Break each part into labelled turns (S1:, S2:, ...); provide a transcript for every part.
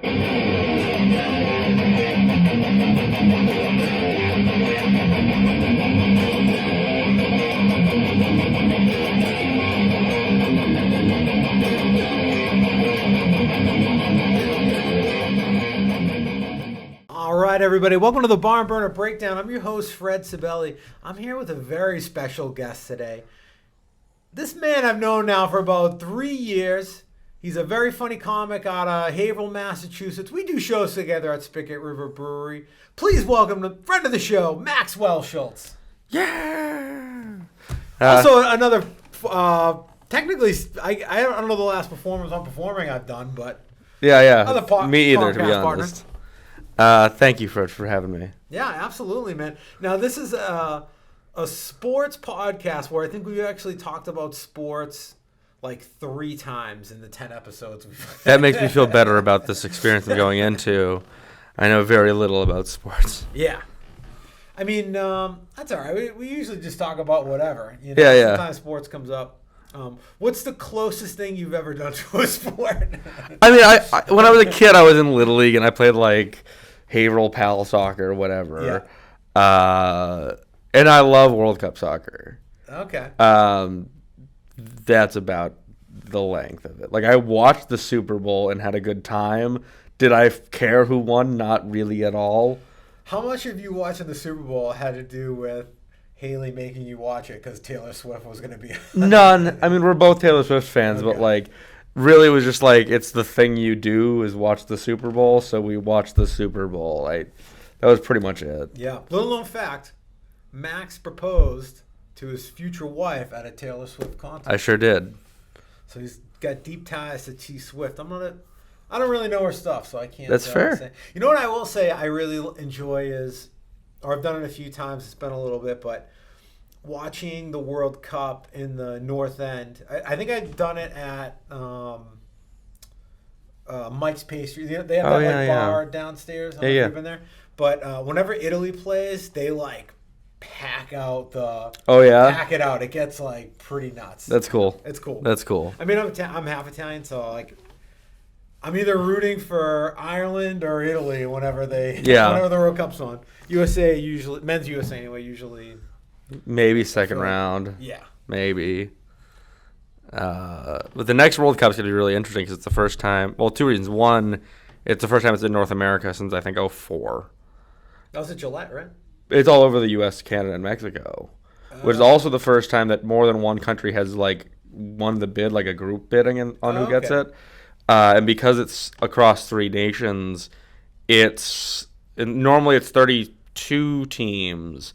S1: All right, everybody. Welcome to the Barn Burner Breakdown. I'm your host, Fred Sibeli. I'm here with a very special guest today. This man I've known now for about 3 years. He's a very funny comic out of Haverhill, Massachusetts. We do shows together at Spigot River Brewery. Please welcome the friend of the show, Maxwell Shultz.
S2: Yeah.
S1: Also, another, technically, I don't know the last performance I'm performing I've done, but
S2: Yeah.
S1: other
S2: Me either, to be
S1: podcast
S2: honest. Thank you for having me.
S1: Yeah, absolutely, man. Now, this is a sports podcast where I think we've actually talked about sports like 3 times in the 10 episodes.
S2: That makes me feel better about this experience I'm going into. I know very little about sports.
S1: Yeah. I mean, that's all right. We usually just talk about whatever. You know?
S2: Yeah.
S1: Sometimes sports comes up. What's the closest thing you've ever done to a sport?
S2: I mean, I when I was a kid, I was in Little League, and I played, like, Haverhill Pal Soccer or whatever.
S1: Yeah.
S2: And I love World Cup soccer.
S1: Okay.
S2: That's about the length of it. Like, I watched the Super Bowl and had a good time. Did I care who won? Not really at all.
S1: How much of you watching the Super Bowl had to do with Haley making you watch it because Taylor Swift was going to be
S2: None. I mean, we're both Taylor Swift fans,
S1: Okay.
S2: but, like, really it was just, like, it's the thing you do is watch the Super Bowl, so we watched the Super Bowl. That was pretty much it.
S1: Yeah. Little known fact, Max proposed to his future wife at a Taylor Swift concert.
S2: I sure did.
S1: So he's got deep ties to T Swift. I don't really know her stuff, so I can't.
S2: That's fair.
S1: Say. You know what I will say I really enjoy is, or I've done it a few times. It's been a little bit, but watching the World Cup in the North End. I think I've done it at Mike's Pastry. They have that bar downstairs. I don't know if you've been there. But whenever Italy plays, they pack out pack it out. It gets pretty nuts.
S2: That's cool.
S1: It's cool.
S2: That's cool.
S1: I mean, I'm half Italian, so I'm either rooting for Ireland or Italy whenever the World Cup's on. USA usually, men's USA anyway, usually.
S2: Maybe second round.
S1: Yeah.
S2: Maybe. But the next World Cup's going to be really interesting because it's the first time. Well, 2 reasons. One, it's the first time it's in North America since I think 2004.
S1: That was at Gillette, right?
S2: It's all over the U.S., Canada, and Mexico, which is also the first time that more than one country has won the bid, like a group bidding on who gets it. And because it's across 3 nations, normally it's 32 teams.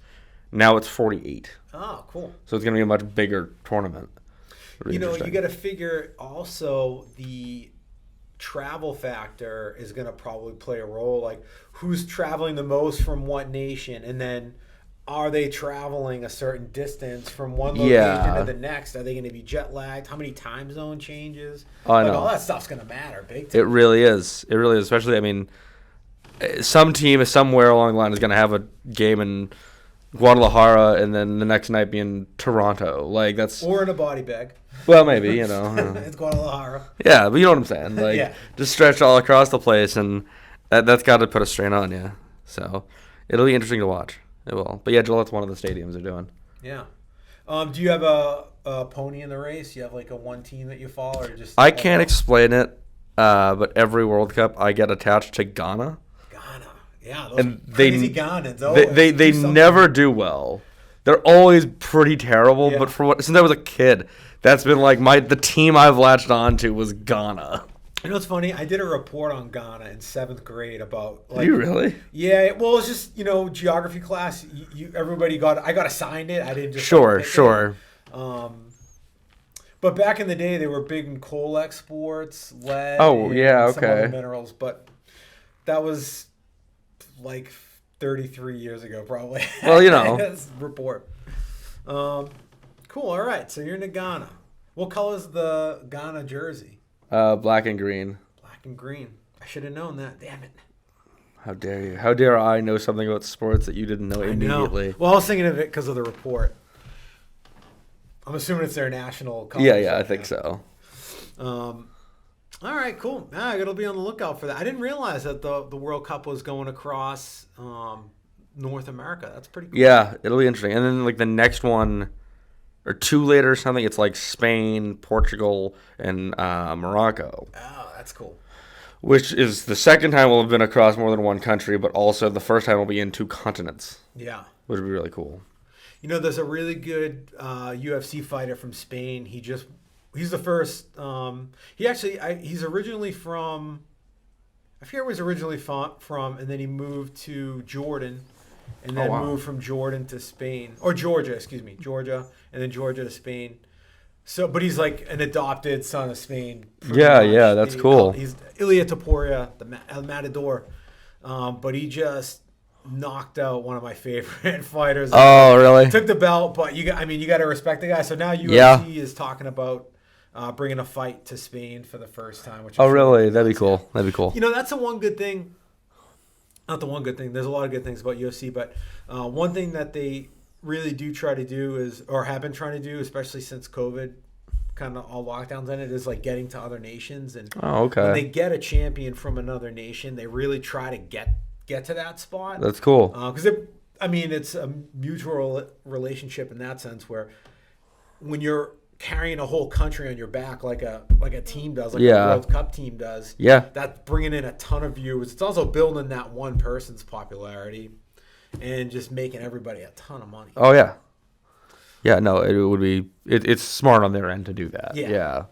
S2: Now it's 48.
S1: Oh, cool.
S2: So it's going to be a much bigger tournament. Really
S1: you got to figure also the travel factor is going to probably play a role. Like, who's traveling the most from what nation, and then are they traveling a certain distance from one location to the next? Are they going to be jet lagged? How many time zone changes?
S2: I know.
S1: All that stuff's going to matter big time.
S2: It really is. It really is. Especially, I mean, some team somewhere along the line is going to have a game in Guadalajara and then the next night be in Toronto.
S1: Or in a body bag.
S2: Well, maybe, you know.
S1: It's Guadalajara.
S2: Yeah, but you know what I'm saying. Just stretch all across the place, and that's got to put a strain on you. So it'll be interesting to watch. It will. But yeah, Gillette's one of the stadiums they're doing.
S1: Yeah. Do you have a pony in the race? You have a one team that you follow, or just?
S2: I can't explain it, but every World Cup I get attached to Ghana.
S1: Yeah, those crazy Ghanans.
S2: They never do well. They're always pretty terrible. Yeah. But since I was a kid, that's been the team I've latched on to was Ghana.
S1: You know what's funny? I did a report on Ghana in 7th grade about.
S2: Did you really?
S1: Yeah. Well, it's just geography class. I got assigned it. I didn't just.
S2: Sure.
S1: But back in the day, they were big in coal exports, lead.
S2: Oh yeah,
S1: some other minerals, but that was 33 years ago, probably.
S2: Well,
S1: report. Cool. All right. So you're in Ghana. What color is the Ghana jersey?
S2: Black and green.
S1: Black and green. I should have known that. Damn it.
S2: How dare you? How dare I know something about sports that you didn't know immediately?
S1: Well, I was thinking of it because of the report. I'm assuming it's their national color.
S2: Yeah, I think so.
S1: All right, cool. I gotta be on the lookout for that. I didn't realize that the World Cup was going across North America. That's pretty cool.
S2: Yeah, it'll be interesting. And then like the next one or two later or something, it's like Spain, Portugal, and Morocco.
S1: Oh, that's cool.
S2: Which is the second time we'll have been across more than one country, but also the first time we'll be in two continents.
S1: Yeah.
S2: Which would be really cool.
S1: You know, there's a really good UFC fighter from Spain. He's the first. He's originally from. I forget where he's originally from, and then he moved to Jordan, and then moved from Jordan to Spain or Georgia, Georgia, and then Georgia to Spain. So, but he's like an adopted son of Spain.
S2: Yeah, that's cool.
S1: He's Ilia Topuria, the Matador, but he just knocked out one of my favorite fighters.
S2: Oh, really?
S1: Took the belt, but you got to respect the guy. So now UFC is talking about bringing a fight to Spain for the first time. Which
S2: really? That'd be cool. That'd be cool.
S1: You know, that's the one good thing. Not the one good thing. There's a lot of good things about UFC, but one thing that they really do try to do have been trying to do, especially since COVID, kind of all lockdowns in it, is like getting to other nations. And when they get a champion from another nation, they really try to get to that spot.
S2: That's cool.
S1: Because it's a mutual relationship in that sense, where when you're carrying a whole country on your back like a team does, like the World Cup team does, that's bringing in a ton of viewers. It's also building that one person's popularity and just making everybody a ton of money.
S2: Oh, yeah. Yeah, no, it would be... It's smart on their end to do that. Yeah.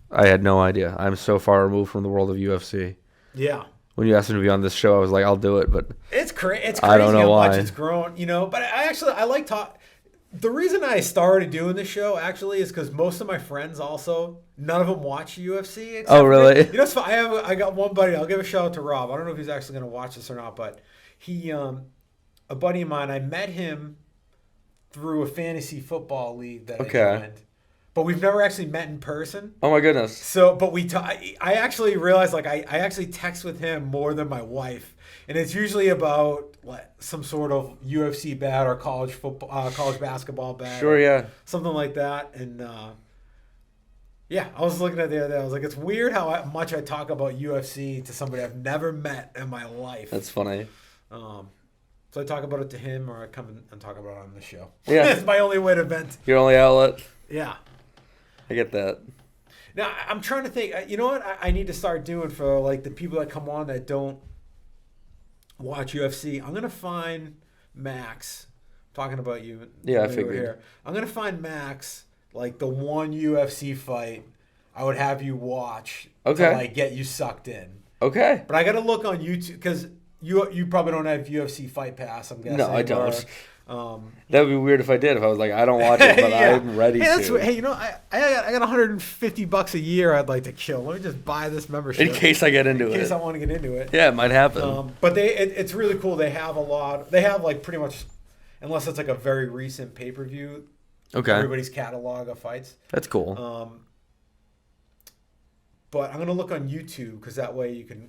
S2: I had no idea. I'm so far removed from the world of UFC.
S1: Yeah.
S2: When you asked me to be on this show, I was like, I'll do it, but...
S1: It's crazy
S2: I don't know
S1: how
S2: why.
S1: much it's grown, you know? But I like talk... The reason I started doing this show, actually, is because most of my friends also, none of them watch UFC.
S2: Oh, really?
S1: You know, it's fun. I got one buddy. I'll give a shout out to Rob. I don't know if he's actually going to watch this or not, but he, a buddy of mine, I met him through a fantasy football league that I joined. But we've never actually met in person.
S2: Oh, my goodness.
S1: So, but I actually realized, like, I actually text with him more than my wife. And it's usually about some sort of UFC bet or college football, college basketball bet.
S2: Sure, yeah.
S1: Something like that. And, I was looking at the other day. I was like, it's weird how much I talk about UFC to somebody I've never met in my life.
S2: That's funny.
S1: So I talk about it to him, or I come and talk about it on the show.
S2: Yeah.
S1: It's my only way to vent.
S2: Your only outlet?
S1: Yeah.
S2: I get that.
S1: Now, I'm trying to think. You know what I need to start doing for, like, the people that come on that don't watch UFC? I'm going to find Max. I'm talking about you.
S2: Yeah, I figured.
S1: Here. I'm going to find Max, like, the one UFC fight I would have you watch to, like, get you sucked in.
S2: Okay.
S1: But I got to look on YouTube, because you probably don't have UFC Fight Pass, I'm guessing.
S2: No, I don't. That would be weird if I did. If I was like, I don't watch it, but I'm ready to.
S1: Hey, you know, I got $150 a year I'd like to kill. Let me just buy this membership
S2: in case I get into it.
S1: In case I want to get into it.
S2: Yeah, it might happen.
S1: But it's really cool. They have like pretty much, unless it's like a very recent pay-per-view.
S2: Okay.
S1: Everybody's catalog of fights.
S2: That's cool.
S1: But I'm gonna look on YouTube, because that way you can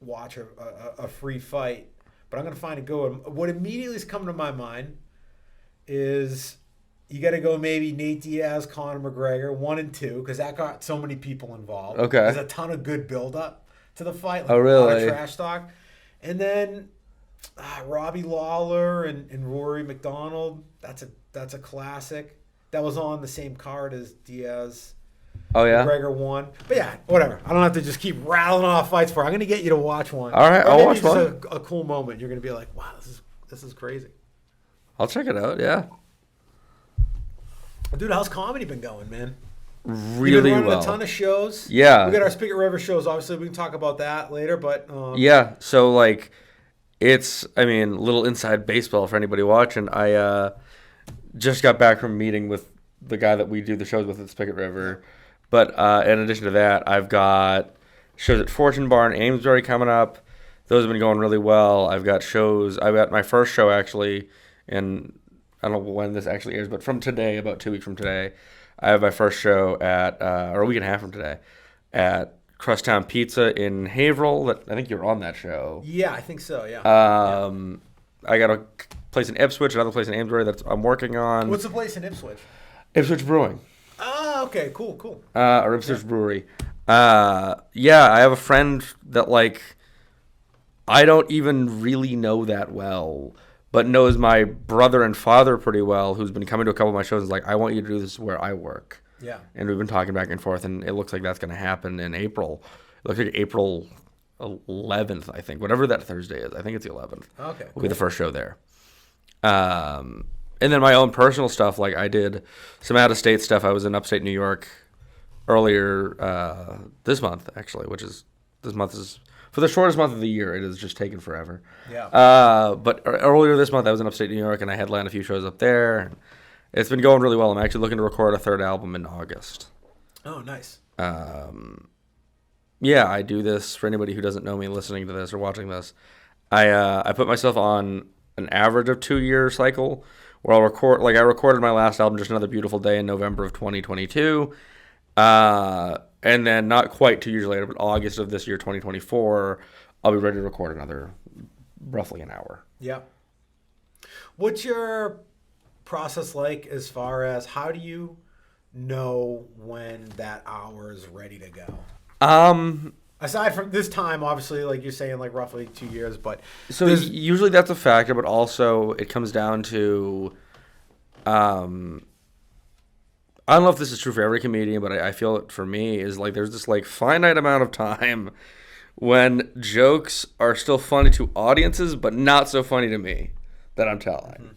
S1: watch a free fight. But I'm going to find a good one. What immediately has come to my mind is you got to go maybe Nate Diaz, Conor McGregor, 1 and 2, because that got so many people involved.
S2: Okay.
S1: There's a ton of good build-up to the fight. Like
S2: oh, really?
S1: A lot of trash talk. And then Robbie Lawler and Rory McDonald. That's a classic. That was on the same card as Diaz.
S2: Oh, yeah?
S1: McGregor won. But yeah, whatever. I don't have to just keep rattling off fights for it. I'm going to get you to watch one.
S2: All right, I'll watch one.
S1: A cool moment. You're going to be like, wow, this is crazy.
S2: I'll check it out, yeah.
S1: Dude, how's comedy been going, man?
S2: Really
S1: You've been running
S2: well.
S1: a ton of shows.
S2: Yeah.
S1: We got our Spigot River shows. Obviously, we can talk about that later, but...
S2: yeah, so, like, it's, a little inside baseball for anybody watching. I just got back from a meeting with the guy that we do the shows with at Spigot River. But in addition to that, I've got shows at Fortune Bar in Amesbury coming up. Those have been going really well. I've got my first show, actually, and I don't know when this actually airs, but from today, about 2 weeks from today, I have my first show at, or a week and a half from today, at Crosstown Pizza in Haverhill. I think you're on that show.
S1: Yeah, I think so, yeah.
S2: I got a place in Ipswich, another place in Amesbury that I'm working on.
S1: What's the place in Ipswich?
S2: Ipswich Brewing.
S1: Ah, okay, cool.
S2: Or Ipswich Brewery. Yeah, I have a friend that, like, I don't even really know that well, but knows my brother and father pretty well, who's been coming to a couple of my shows, and is like, I want you to do this where I work.
S1: Yeah.
S2: And we've been talking back and forth, and it looks like that's going to happen in April. It looks like April 11th, I think. Whatever that Thursday is. I think it's the 11th.
S1: Okay.
S2: Will be the first show there. And then my own personal stuff, like I did some out-of-state stuff. I was in upstate New York earlier this month, actually, this month is, for the shortest month of the year, it has just taken forever.
S1: Yeah.
S2: But earlier this month, I was in upstate New York, and I headlined a few shows up there. It's been going really well. I'm actually looking to record a third album in August.
S1: Oh, nice.
S2: Yeah, I do this for anybody who doesn't know me listening to this or watching this. I put myself on an average of 2-year cycle where I'll record, like I recorded my last album, Just Another Beautiful Day, in November of 2022. And then not quite 2 years later, but August of this year, 2024, I'll be ready to record another roughly an hour.
S1: Yeah. What's your process like as far as how do you know when that hour is ready to go? Aside from this time, obviously, like you're saying, like roughly 2 years, but
S2: so usually that's a factor, but also it comes down to, I don't know if this is true for every comedian, but I feel it for me is like there's this like finite amount of time when jokes are still funny to audiences, but not so funny to me that I'm telling. Mm-hmm.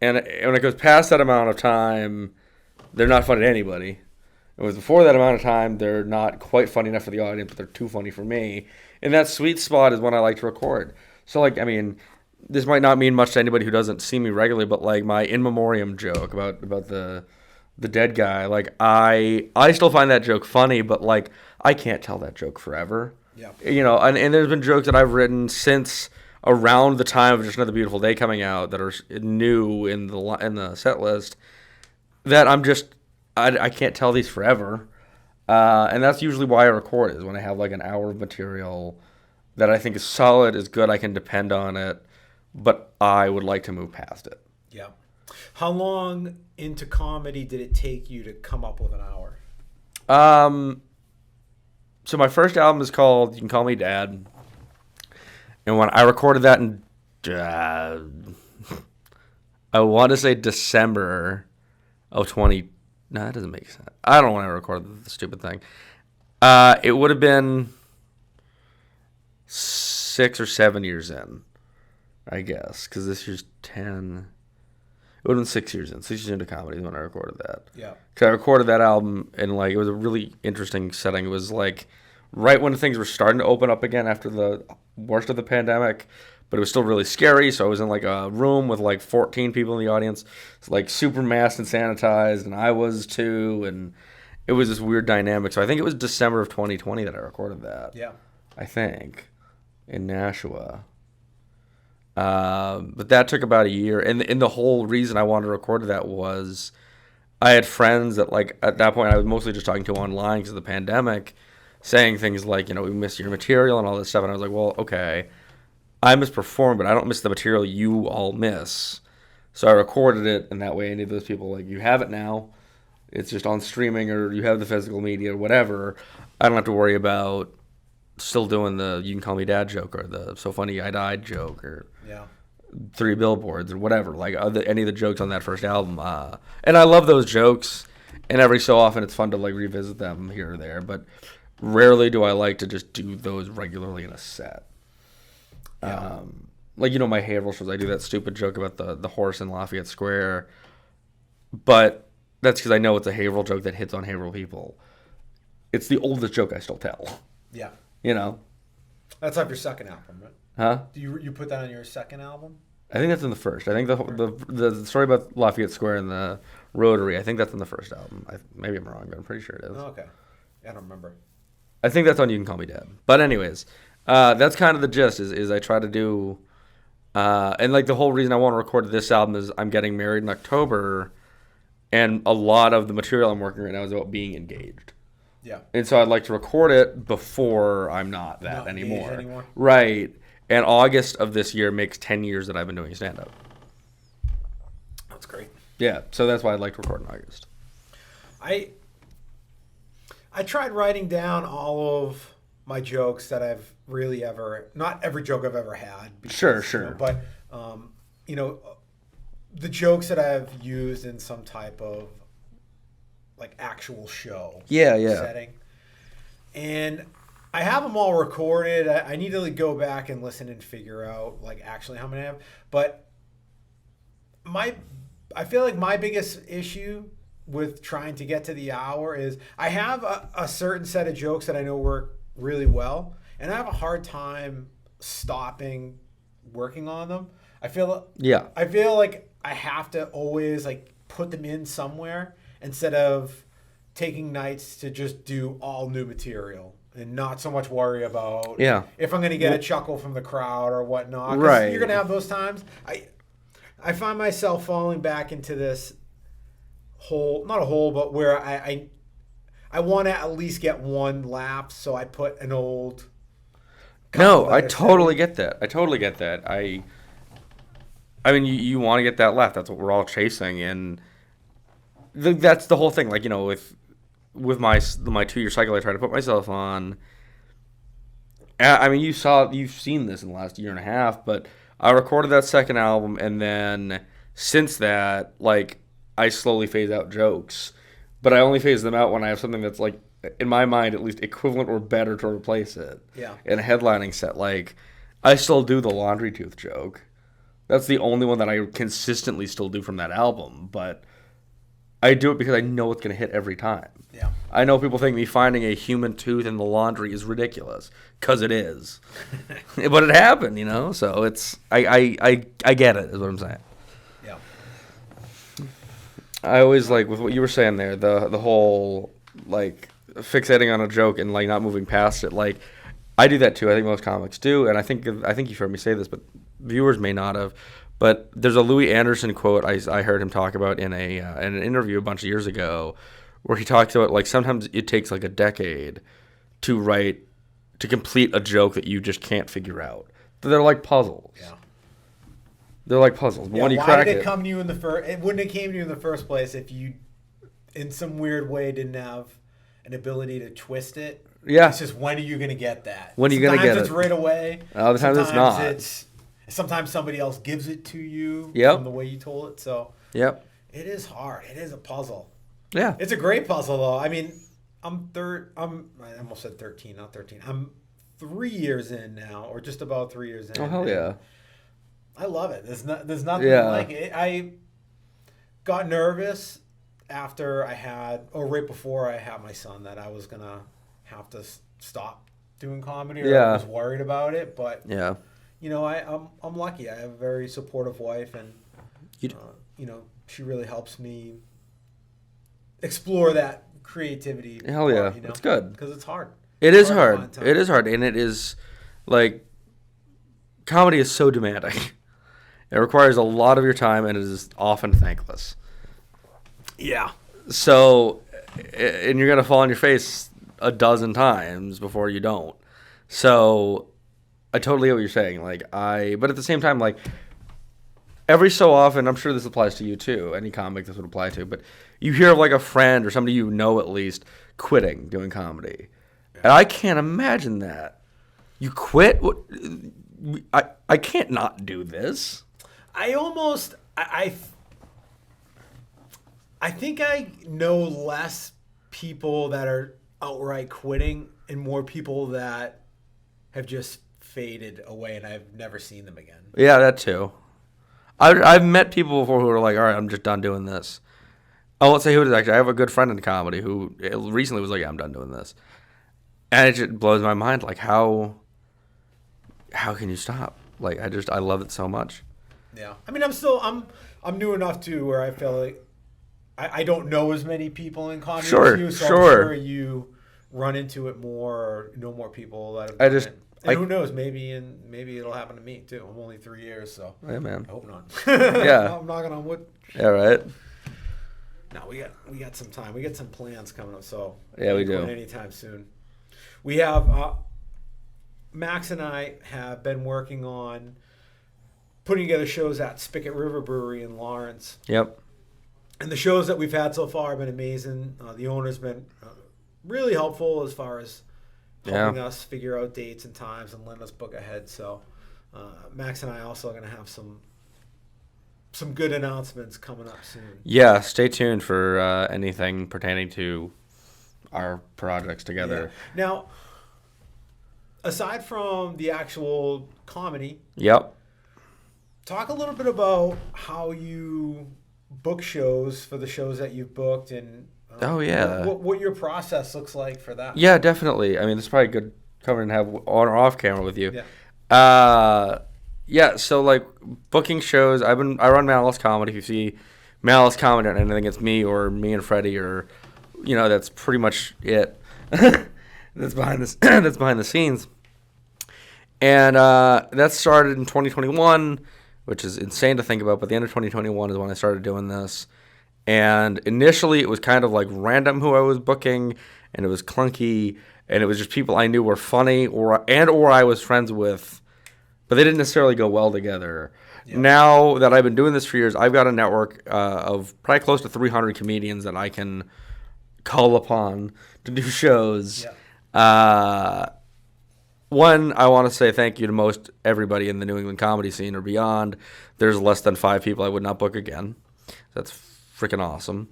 S2: And when it goes past that amount of time, they're not funny to anybody. It was before that amount of time, they're not quite funny enough for the audience, but they're too funny for me. And that sweet spot is when I like to record. So, like, I mean, this might not mean much to anybody who doesn't see me regularly, but, like, my in memoriam joke about the dead guy, like, I still find that joke funny, but, like, I can't tell that joke forever.
S1: Yeah.
S2: You know, and there's been jokes that I've written since around the time of Just Another Beautiful Day coming out that are new in the set list that I'm just... I can't tell these forever, and that's usually why I record, is when I have like an hour of material that I think is solid, is good, I can depend on it, but I would like to move past it.
S1: Yeah. How long into comedy did it take you to come up with an hour?
S2: So my first album is called You Can Call Me Dad, and when I recorded that in, I want to say December of 20. No, that doesn't make sense. I don't want to record the stupid thing. It would have been 6 or 7 years in, I guess, because this year's 10. It would have been 6 years in. 6 years into comedy is when I recorded that.
S1: Yeah.
S2: Because I recorded that album, and like it was a really interesting setting. It was like right when things were starting to open up again after the worst of the pandemic. But it was still really scary, so I was in like a room with like 14 people in the audience. It's like super masked and sanitized, and I was too, and it was this weird dynamic. So I think it was December of 2020 that I recorded that.
S1: Yeah.
S2: I think, in Nashua. But that took about a year, and the whole reason I wanted to record that was I had friends that, like, at that point I was mostly just talking to online because of the pandemic, saying things like, you know, we miss your material and all this stuff, and I was like, well, okay, I misperformed, but I don't miss the material you all miss. So I recorded it, and that way any of those people, like, you have it now. It's just on streaming, or you have the physical media, or whatever. I don't have to worry about still doing the You Can Call Me Dad joke, or the So Funny I Died joke, or 3 Billboards, or whatever. Like, any of the jokes on that first album. And I love those jokes, and every so often it's fun to, like, revisit them here or there. But rarely do I like to just do those regularly in a set. Yeah. Like, you know, my Haverhill shows, I do that stupid joke about the horse in Lafayette Square, but that's because I know it's a Haverhill joke that hits on Haverhill people. It's the oldest joke I still tell.
S1: Yeah.
S2: You know?
S1: That's off your second album, right?
S2: Huh?
S1: Do you put that on your second album?
S2: I think that's in the first. I think the story about Lafayette Square and the Rotary, I think that's in the first album. Maybe I'm wrong, but I'm pretty sure it is.
S1: Oh, okay. I don't remember.
S2: I think that's on You Can Call Me Dad. But anyways... that's kind of the gist, is I try to do, and like the whole reason I want to record this album is I'm getting married in October, and a lot of the material I'm working right now is about being engaged.
S1: Yeah.
S2: And so I'd like to record it before I'm not anymore. Right. And August of this year makes 10 years that I've been doing stand-up.
S1: That's great.
S2: Yeah, so that's why I'd like to record in August.
S1: I tried writing down all of my jokes that I've really ever, not every joke I've ever had. Because,
S2: Sure.
S1: You know, but, the jokes that I've used in some type of like actual show setting. And I have them all recorded. I need to like go back and listen and figure out like actually how many I have. But I feel like my biggest issue with trying to get to the hour is I have a certain set of jokes that I know work really well, and I have a hard time stopping working on them. I feel like I have to always like put them in somewhere instead of taking nights to just do all new material and not so much worry about if I'm going to get a chuckle from the crowd or whatnot.
S2: Right.
S1: You're going to have those times. I find myself falling back into this hole, not a hole, but where I want to at least get one laugh, so I put an old...
S2: No, I totally get that. I mean, you want to get that laugh. That's what we're all chasing, and that's the whole thing. Like, with my 2-year cycle, I try to put myself on. I mean, you've seen this in the last year and a half, but I recorded that second album, and then since that, like, I slowly phase out jokes, but I only phase them out when I have something that's like, in my mind, at least equivalent or better to replace it.
S1: Yeah.
S2: In a headlining set, like, I still do the laundry tooth joke. That's the only one that I consistently still do from that album, but I do it because I know it's going to hit every time.
S1: Yeah.
S2: I know people think me finding a human tooth in the laundry is ridiculous, because it is. But it happened, so it's, I get it, is what I'm saying.
S1: Yeah.
S2: I always like, with what you were saying there, the whole, like, fixating on a joke and, like, not moving past it, like, I do that too. I think most comics do, and I think you've heard me say this, but viewers may not have. But there's a Louis Anderson quote I heard him talk about in an interview a bunch of years ago, where he talks about, like, sometimes it takes like a decade to complete a joke that you just can't figure out. They're like puzzles.
S1: Yeah.
S2: They're like puzzles. But when you
S1: why
S2: crack
S1: did it come to you in the first? It wouldn't have came to you in the first place if you, in some weird way, didn't have an ability to twist it.
S2: Yeah.
S1: It's just, when are you going to get that?
S2: When are you going to get it?
S1: Sometimes it's right away.
S2: Other times it's not.
S1: Sometimes somebody else gives it to you from the way you told it. So it is hard. It is a puzzle.
S2: Yeah.
S1: It's a great puzzle, though. I mean, I almost said 13, not 13. I'm 3 years in now, or just about 3 years in.
S2: Oh, hell yeah.
S1: I love it. There's nothing like it. I got nervous right before I had my son, that I was going to have to stop doing comedy, or I was worried about it. But, I'm lucky. I have a very supportive wife, and, she really helps me explore that creativity.
S2: Hell yeah. That's good.
S1: Because it's hard.
S2: It is hard. It is hard. And it is, like, comedy is so demanding. It requires a lot of your time, and it is often thankless.
S1: Yeah.
S2: So, and you're going to fall on your face a dozen times before you don't. So, I totally get what you're saying. But at the same time, like, every so often, I'm sure this applies to you too, any comic this would apply to, but you hear of, like, a friend or somebody you know at least quitting doing comedy. Yeah. And I can't imagine that. You quit? What? I can't not do this.
S1: I think I know less people that are outright quitting and more people that have just faded away and I've never seen them again.
S2: Yeah, that too. I've met people before who are like, all right, I'm just done doing this. I won't say who it is, actually. I have a good friend in comedy who recently was like, yeah, I'm done doing this. And it just blows my mind, like, how can you stop? Like, I love it so much.
S1: Yeah. I mean, I'm new enough too where I feel like I don't know as many people in comedy as you, so I'm sure you run into it more or know more people that have done it. And who knows? Maybe it'll happen to me too. I'm only 3 years, so
S2: yeah, man.
S1: I hope not.
S2: Yeah,
S1: I'm knocking on wood.
S2: Yeah, right.
S1: No, we got some time. We got some plans coming up. So
S2: yeah, we do.
S1: Anytime soon. We have Max and I have been working on putting together shows at Spigot River Brewery in Lawrence.
S2: Yep.
S1: And the shows that we've had so far have been amazing. The owner's been really helpful as far as helping us figure out dates and times and letting us book ahead. So Max and I also are going to have some good announcements coming up soon.
S2: Yeah, stay tuned for anything pertaining to our projects together.
S1: Yeah. Now, aside from the actual comedy, talk a little bit about how you book shows for the shows that you've booked and what your process looks like for that.
S2: Yeah, definitely. I mean, it's probably good covering to have on or off camera with you. So like booking shows, I run Malice Comedy. If you see Malice Comedy on anything, it's me or me and Freddie, or that's pretty much it. that's behind the scenes. And that started in 2021, which is insane to think about, but the end of 2021 is when I started doing this. And initially it was kind of like random who I was booking, and it was clunky, and it was just people I knew were funny or I was friends with, but they didn't necessarily go well together. Yep. Now that I've been doing this for years, I've got a network of probably close to 300 comedians that I can call upon to do shows. Yep. One, I want to say thank you to most everybody in the New England comedy scene or beyond. There's less than 5 people I would not book again. That's freaking awesome.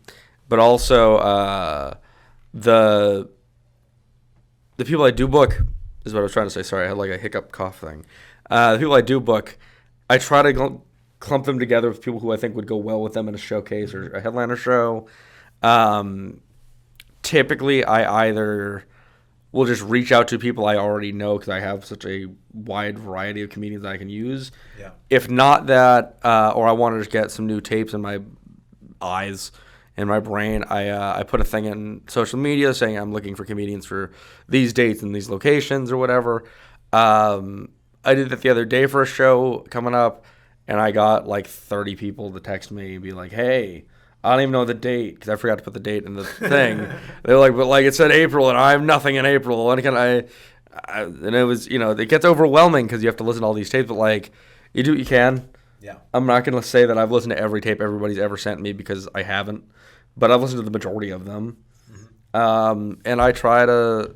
S2: But also, the people I do book is what I was trying to say. Sorry, I had like a hiccup cough thing. The people I do book, I try to clump them together with people who I think would go well with them in a showcase or a headliner show. Typically, I either will just reach out to people I already know because I have such a wide variety of comedians that I can use. Yeah. If not that, or I want to just get some new tapes in my eyes and my brain, I put a thing in social media saying I'm looking for comedians for these dates and these locations or whatever. I did that the other day for a show coming up, and I got like 30 people to text me and be like, hey, I don't even know the date because I forgot to put the date in the thing. They're like, but like it said April, and I have nothing in April. And and it was, it gets overwhelming because you have to listen to all these tapes, but like you do what you can. Yeah. I'm not going to say that I've listened to every tape everybody's ever sent me because I haven't, but I've listened to the majority of them. Mm-hmm. And I try to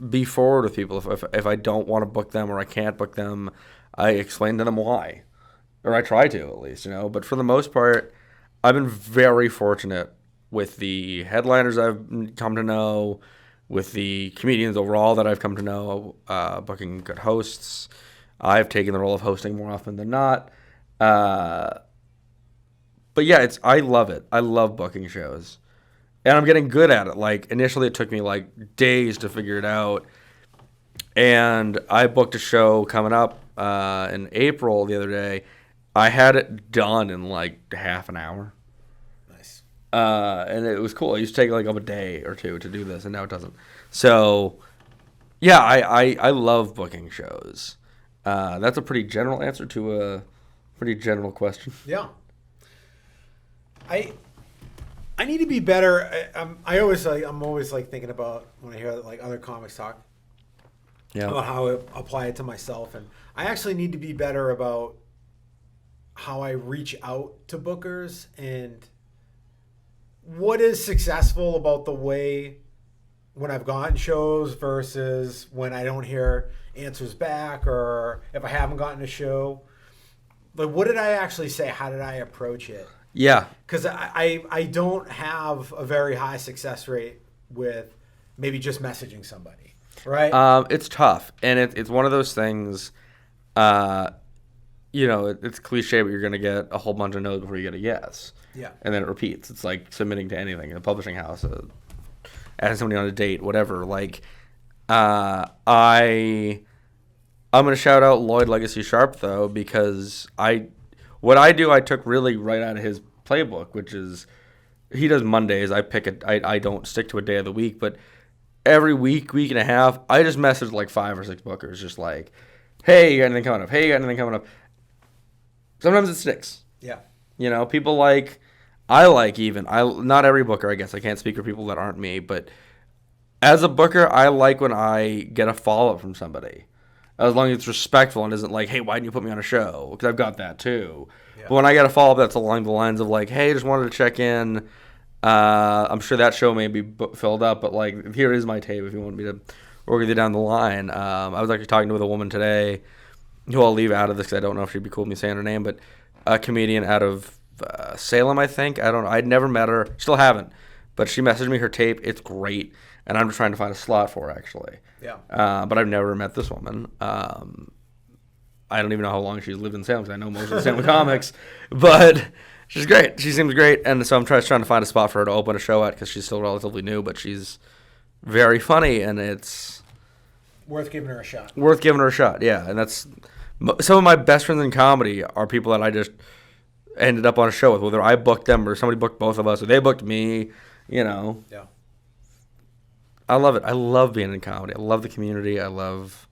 S2: be forward with people. If I don't want to book them or I can't book them, I explain to them why, or I try to at least, But for the most part, I've been very fortunate with the headliners I've come to know, with the comedians overall that I've come to know, booking good hosts. I've taken the role of hosting more often than not. But yeah, I love it. I love booking shows. And I'm getting good at it. Like, initially it took me like days to figure it out. And I booked a show coming up in April the other day. I had it done in like half an hour. Nice. And it was cool. It used to take like a day or two to do this, and now it doesn't. So, yeah, I love booking shows. That's a pretty general answer to a pretty general question. Yeah.
S1: I need to be better. I'm always thinking about when I hear like other comics talk. Yeah. About how I apply it to myself, and I actually need to be better about how I reach out to bookers and what is successful about the way when I've gotten shows versus when I don't hear answers back, or if I haven't gotten a show. Like, what did I actually say? How did I approach it?
S2: Yeah.
S1: Because I don't have a very high success rate with maybe just messaging somebody, right?
S2: It's tough. And it's one of those things, it's cliche, but you're going to get a whole bunch of no's before you get a yes. Yeah. And then it repeats. It's like submitting to anything, a publishing house, asking somebody on a date, whatever. Like, I'm going to shout out Lloyd Legacy Sharp, though, because what I do, I took really right out of his playbook, which is he does Mondays. I don't stick to a day of the week, but every week and a half, I just message like 5 or 6 bookers, just like, hey, you got anything coming up? Hey, you got anything coming up? Sometimes it sticks. Yeah. People not every booker, I guess. I can't speak for people that aren't me, but as a booker, I like when I get a follow-up from somebody. As long as it's respectful and isn't like, hey, why didn't you put me on a show? Because I've got that too. Yeah. But when I get a follow-up that's along the lines of like, hey, just wanted to check in. I'm sure that show may be filled up, but like here is my tape if you want me to work with you down the line. I was actually talking with a woman today who I'll leave out of this because I don't know if she'd be cool with me saying her name, but a comedian out of Salem, I think. I don't know. I'd never met her. Still haven't. But she messaged me her tape. It's great. And I'm just trying to find a slot for her, actually.
S1: Yeah.
S2: But I've never met this woman. I don't even know how long she's lived in Salem because I know most of the Salem comics. But she's great. She seems great. And so I'm trying to find a spot for her to open a show at because she's still relatively new. But she's very funny, and it's
S1: worth giving her a shot.
S2: Worth giving her a shot, yeah. And that's some of my best friends in comedy are people that I just ended up on a show with, whether I booked them or somebody booked both of us or they booked me, you know.
S1: Yeah.
S2: I love it. I love being in comedy. I love the community. I love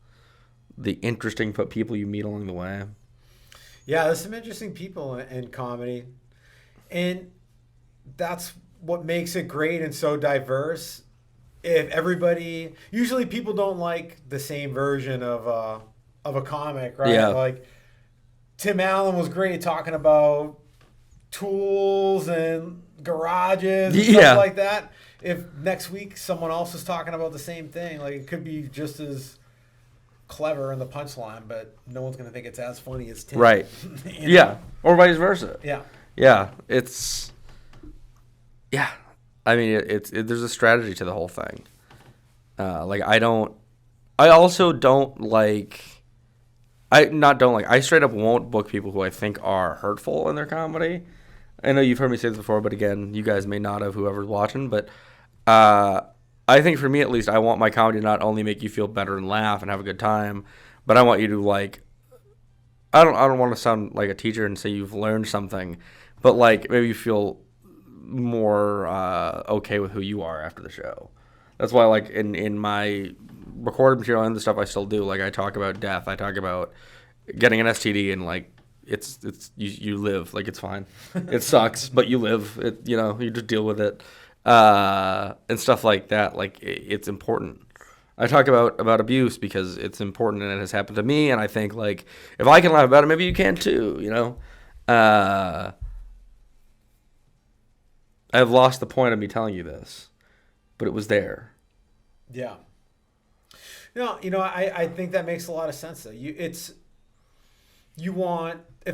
S2: the interesting people you meet along the way.
S1: Yeah, there's some interesting people in comedy. And that's what makes it great and so diverse. If everybody, usually people don't like the same version of a comic, right?
S2: Yeah.
S1: Like Tim Allen was great talking about tools and garages and stuff like that. If next week someone else is talking about the same thing, like it could be just as clever in the punchline, but no one's going to think it's as funny as Tim.
S2: Right. Yeah. Or vice versa.
S1: Yeah.
S2: Yeah. I mean, there's a strategy to the whole thing. I straight up won't book people who I think are hurtful in their comedy. I know you've heard me say this before, but again, you guys may not have, whoever's watching, but I think for me at least, I want my comedy to not only make you feel better and laugh and have a good time, but I want you to like, I don't want to sound like a teacher and say you've learned something, but like maybe you feel more okay with who you are after the show. That's why like in my recorded material and the stuff I still do, like I talk about death, I talk about getting an STD, and like it's you live, like it's fine. It sucks, but you live. You just deal with it. And stuff like that. Like it's important. I talk about abuse because it's important and it has happened to me, and I think like if I can laugh about it, maybe you can too, you know? I've lost the point of me telling you this, but it was there.
S1: Yeah. No, I think that makes a lot of sense though. If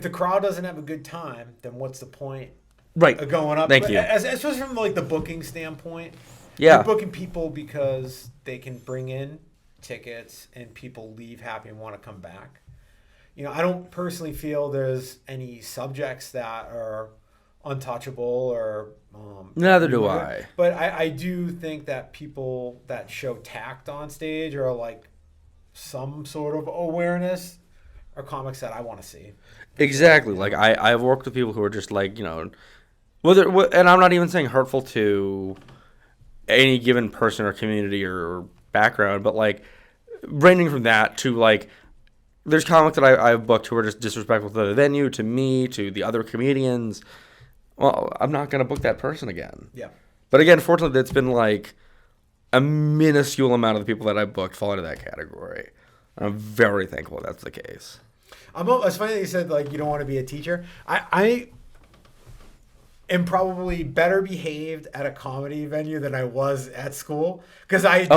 S1: the crowd doesn't have a good time, then what's the point?
S2: Right.
S1: Of going up.
S2: Thank you.
S1: Especially from like the booking standpoint.
S2: Yeah.
S1: You're booking people because they can bring in tickets and people leave happy and want to come back. I don't personally feel there's any subjects that are untouchable or
S2: neither do I.
S1: But I do think that people that show tact on stage or like some sort of awareness are comics that I want to see.
S2: Exactly. Like I've worked with people who are just like, and I'm not even saying hurtful to any given person or community or background, but like ranging from that to like, there's comics that I've booked who are just disrespectful to the venue, to me, to the other comedians. Well, I'm not going to book that person again.
S1: Yeah.
S2: But again, fortunately, it's been like a minuscule amount of the people that I've booked fall into that category. I'm very thankful that's the case.
S1: It's funny that you said like you don't want to be a teacher. I am probably better behaved at a comedy venue than I was at school because I'm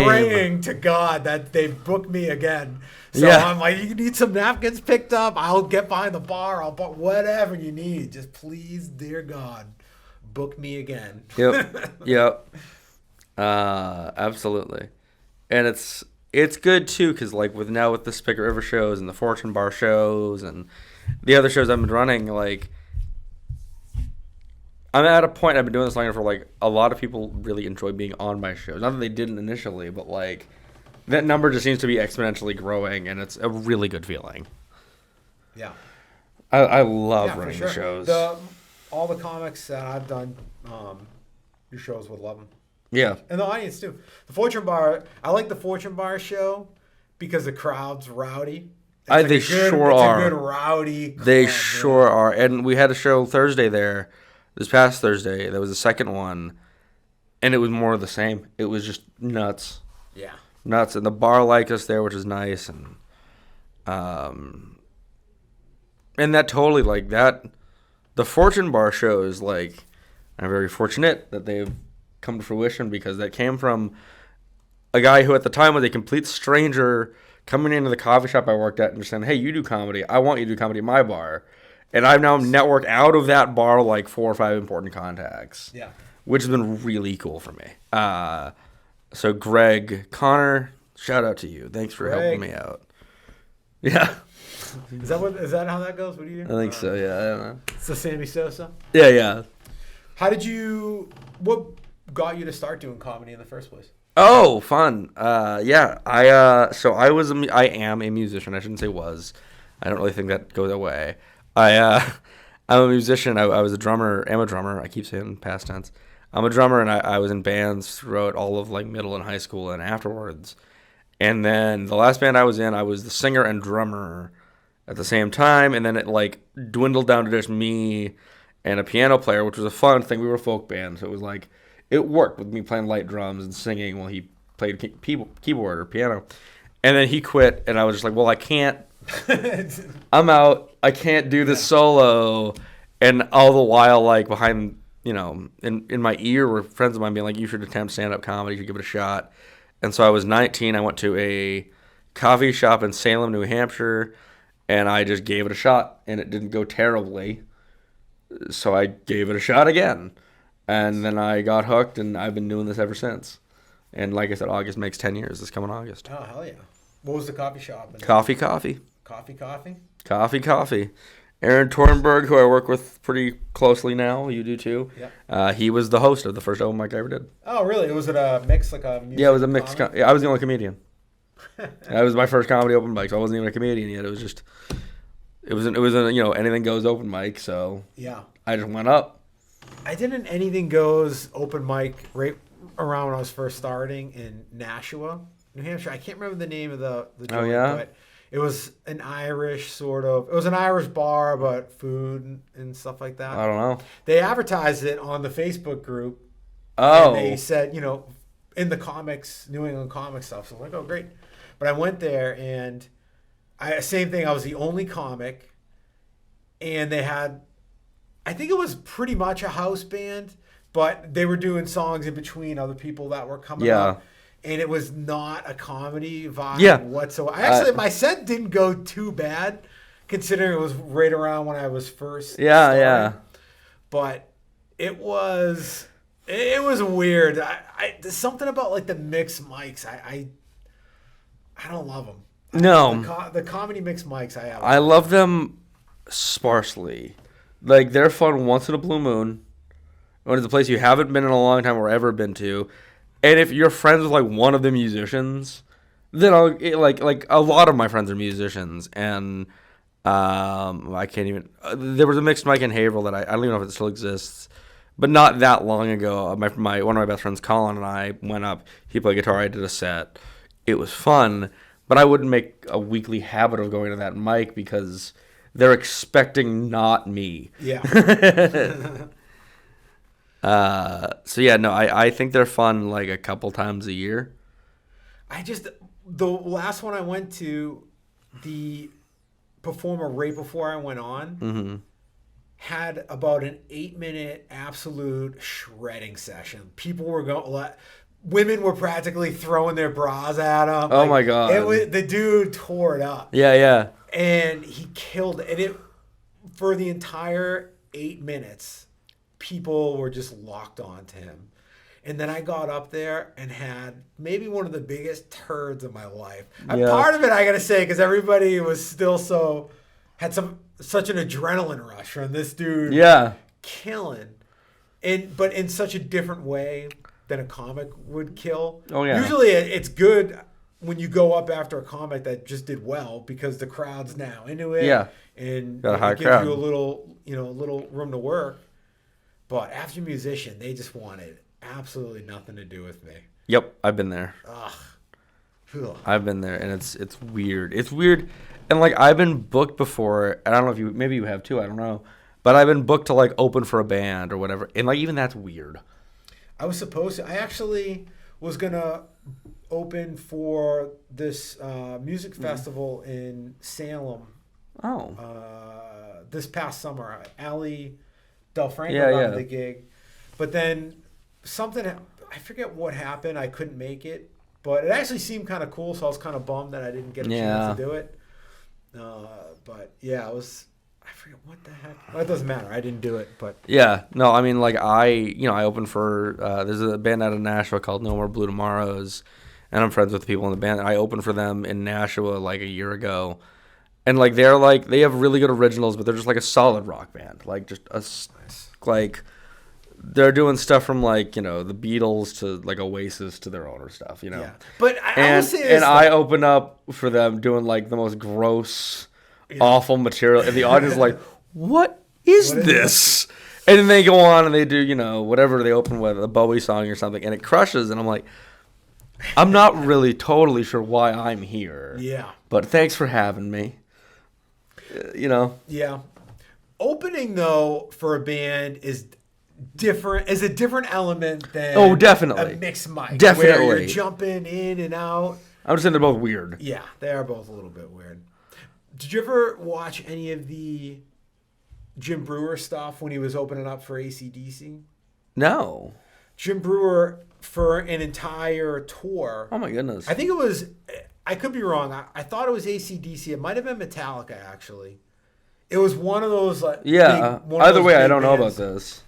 S1: praying to God that they book me again. So I'm like, you need some napkins picked up. I'll get behind the bar. I'll book whatever you need. Just please, dear God, book me again.
S2: Yep. Absolutely. And it's good too because like with the Spigot River shows and the Fortune Bar shows and the other shows I've been running, like I'm at a point, I've been doing this long enough where like a lot of people really enjoy being on my shows. Not that they didn't initially, but like that number just seems to be exponentially growing, and it's a really good feeling.
S1: Yeah.
S2: I love running the shows.
S1: All the comics that I've done, your shows would love them.
S2: Yeah.
S1: And the audience too. The Fortune Bar, I like the Fortune Bar show because the crowd's rowdy.
S2: They sure are.
S1: It's a good rowdy crowd.
S2: They sure are. And we had a show Thursday there, this past Thursday. That was the second one. And it was more of the same. It was just nuts.
S1: Yeah.
S2: Nuts. And the bar liked us there, which is nice. And that totally, like, that, the Fortune Bar show is, like, And I'm very fortunate that they've come to fruition because that came from a guy who at the time was a complete stranger coming into the coffee shop I worked at and just saying, hey, you do comedy. I want you to do comedy at my bar. And I've now networked out of that bar like 4 or 5 important contacts.
S1: Yeah.
S2: Which has been really cool for me. So Greg, Connor, shout out to you. Thanks for helping me out. Yeah.
S1: Is that how that goes? What do you do?
S2: I think so, yeah. I don't know.
S1: It's the Sammy Sosa?
S2: Yeah.
S1: What got you to start doing comedy in the first place?
S2: Oh, fun. Yeah. I am a musician. I shouldn't say was. I don't really think that goes away. I'm a musician. I was a drummer. Am a drummer. I keep saying past tense. I'm a drummer, and I was in bands throughout all of like middle and high school and afterwards. And then the last band I was in, I was the singer and drummer at the same time. And then it like dwindled down to just me and a piano player, which was a fun thing. We were a folk band, so it was like it worked with me playing light drums and singing while he played keyboard or piano. And then he quit, and I was just like, well, I can't. I'm out. I can't do this solo. And all the while, like behind, in my ear were friends of mine being like, you should attempt stand-up comedy. You should give it a shot. And so I was 19. I went to a coffee shop in Salem, New Hampshire, and I just gave it a shot. And it didn't go terribly. So I gave it a shot again. And then I got hooked, and I've been doing this ever since. And like I said, August makes 10 years this coming August.
S1: Oh, hell yeah. What was the coffee shop?
S2: Coffee. Aaron Tornberg, who I work with pretty closely now, you do too. Yeah. He was the host of the first open mic I ever did.
S1: Oh, really? Was it a mix, like a music?
S2: Yeah, it was a mix. I was the only comedian. That was my first comedy open mic, so I wasn't even a comedian yet. It was just, it was anything goes open mic. So
S1: yeah, I
S2: just went up.
S1: I did an anything goes open mic right around when I was first starting in Nashua, New Hampshire. I can't remember the name of the joint,
S2: oh yeah.
S1: But it was an Irish sort of. It was an Irish bar, but food and stuff like that.
S2: I don't know.
S1: They advertised it on the Facebook group.
S2: Oh.
S1: And they said, in the comics, New England comic stuff. So I'm like, oh, great. But I went there, and same thing. I was the only comic, and they had, I think it was pretty much a house band, but they were doing songs in between other people that were coming up. And it was not a comedy vibe whatsoever. Actually, my set didn't go too bad, considering it was right around when I was first starting. Yeah. But it was weird. There's something about like the mixed mics. I don't love them.
S2: No.
S1: The comedy mixed mics I have.
S2: I love them sparsely. Like, they're fun once in a blue moon. When it's a place you haven't been in a long time or ever been to. And if you're friends with, like, one of the musicians, then like a lot of my friends are musicians. And I can't even... there was a mixed mic in Haverhill that I don't even know if it still exists. But not that long ago, one of my best friends, Colin, and I went up. He played guitar. I did a set. It was fun. But I wouldn't make a weekly habit of going to that mic because they're expecting not me.
S1: Yeah.
S2: I think they're fun like a couple times a year.
S1: The last one I went to, the performer right before I went on had about an 8-minute absolute shredding session. People were going, women were practically throwing their bras at him.
S2: Oh my God.
S1: The dude tore it up.
S2: Yeah.
S1: And he killed it. And for the entire 8 minutes, people were just locked onto him. And then I got up there and had maybe one of the biggest turds of my life. And part of it, I got to say, because everybody was still had such an adrenaline rush from this dude killing. But in such a different way than a comic would kill. Oh, yeah. Usually it's good when you go up after a comic that just did well because the crowd's now into it. Yeah. And it gives you a little room to work. But after musician, they just wanted absolutely nothing to do with me.
S2: Yep, I've been there.
S1: Ugh.
S2: I've been there, and it's weird. It's weird, and like I've been booked before. And I don't know if maybe you have too. I don't know, but I've been booked to like open for a band or whatever, and like even that's weird.
S1: I was supposed to. I actually was gonna open for this music festival in Salem. This past summer, Allie Del Franco got the gig. But then something, I forget what happened. I couldn't make it. But it actually seemed kind of cool, so I was kind of bummed that I didn't get a chance to do it. But yeah, I forget what the heck. Well, it doesn't matter. I didn't do it, but
S2: yeah, no, I mean, like I opened for there's a band out of Nashua called No More Blue Tomorrows, and I'm friends with the people in the band. I opened for them in Nashua like a year ago, and like they have really good originals, but they're just like a solid rock band, like just like they're doing stuff from like the Beatles to like Oasis to their older stuff,
S1: Yeah. But I will say this,
S2: and I open up for them doing like the most gross, awful material, and the audience is like, what is this? And then they go on and they do whatever they open with, a Bowie song or something, and it crushes, and I'm like, I'm not really totally sure why I'm here.
S1: Yeah.
S2: But thanks for having me.
S1: Yeah. Opening though for a band is a different element than
S2: definitely
S1: a mixed mic.
S2: Definitely.
S1: Where you're jumping in and out.
S2: I'm just saying they're both weird.
S1: Yeah, they are both a little bit weird. Did you ever watch any of the Jim Brewer stuff when he was opening up for AC/DC?
S2: No.
S1: Jim Brewer, for an entire tour.
S2: Oh my goodness.
S1: I think it was, I could be wrong. I thought it was AC/DC. It might have been Metallica, actually. It was one of those
S2: either way, I don't know about this.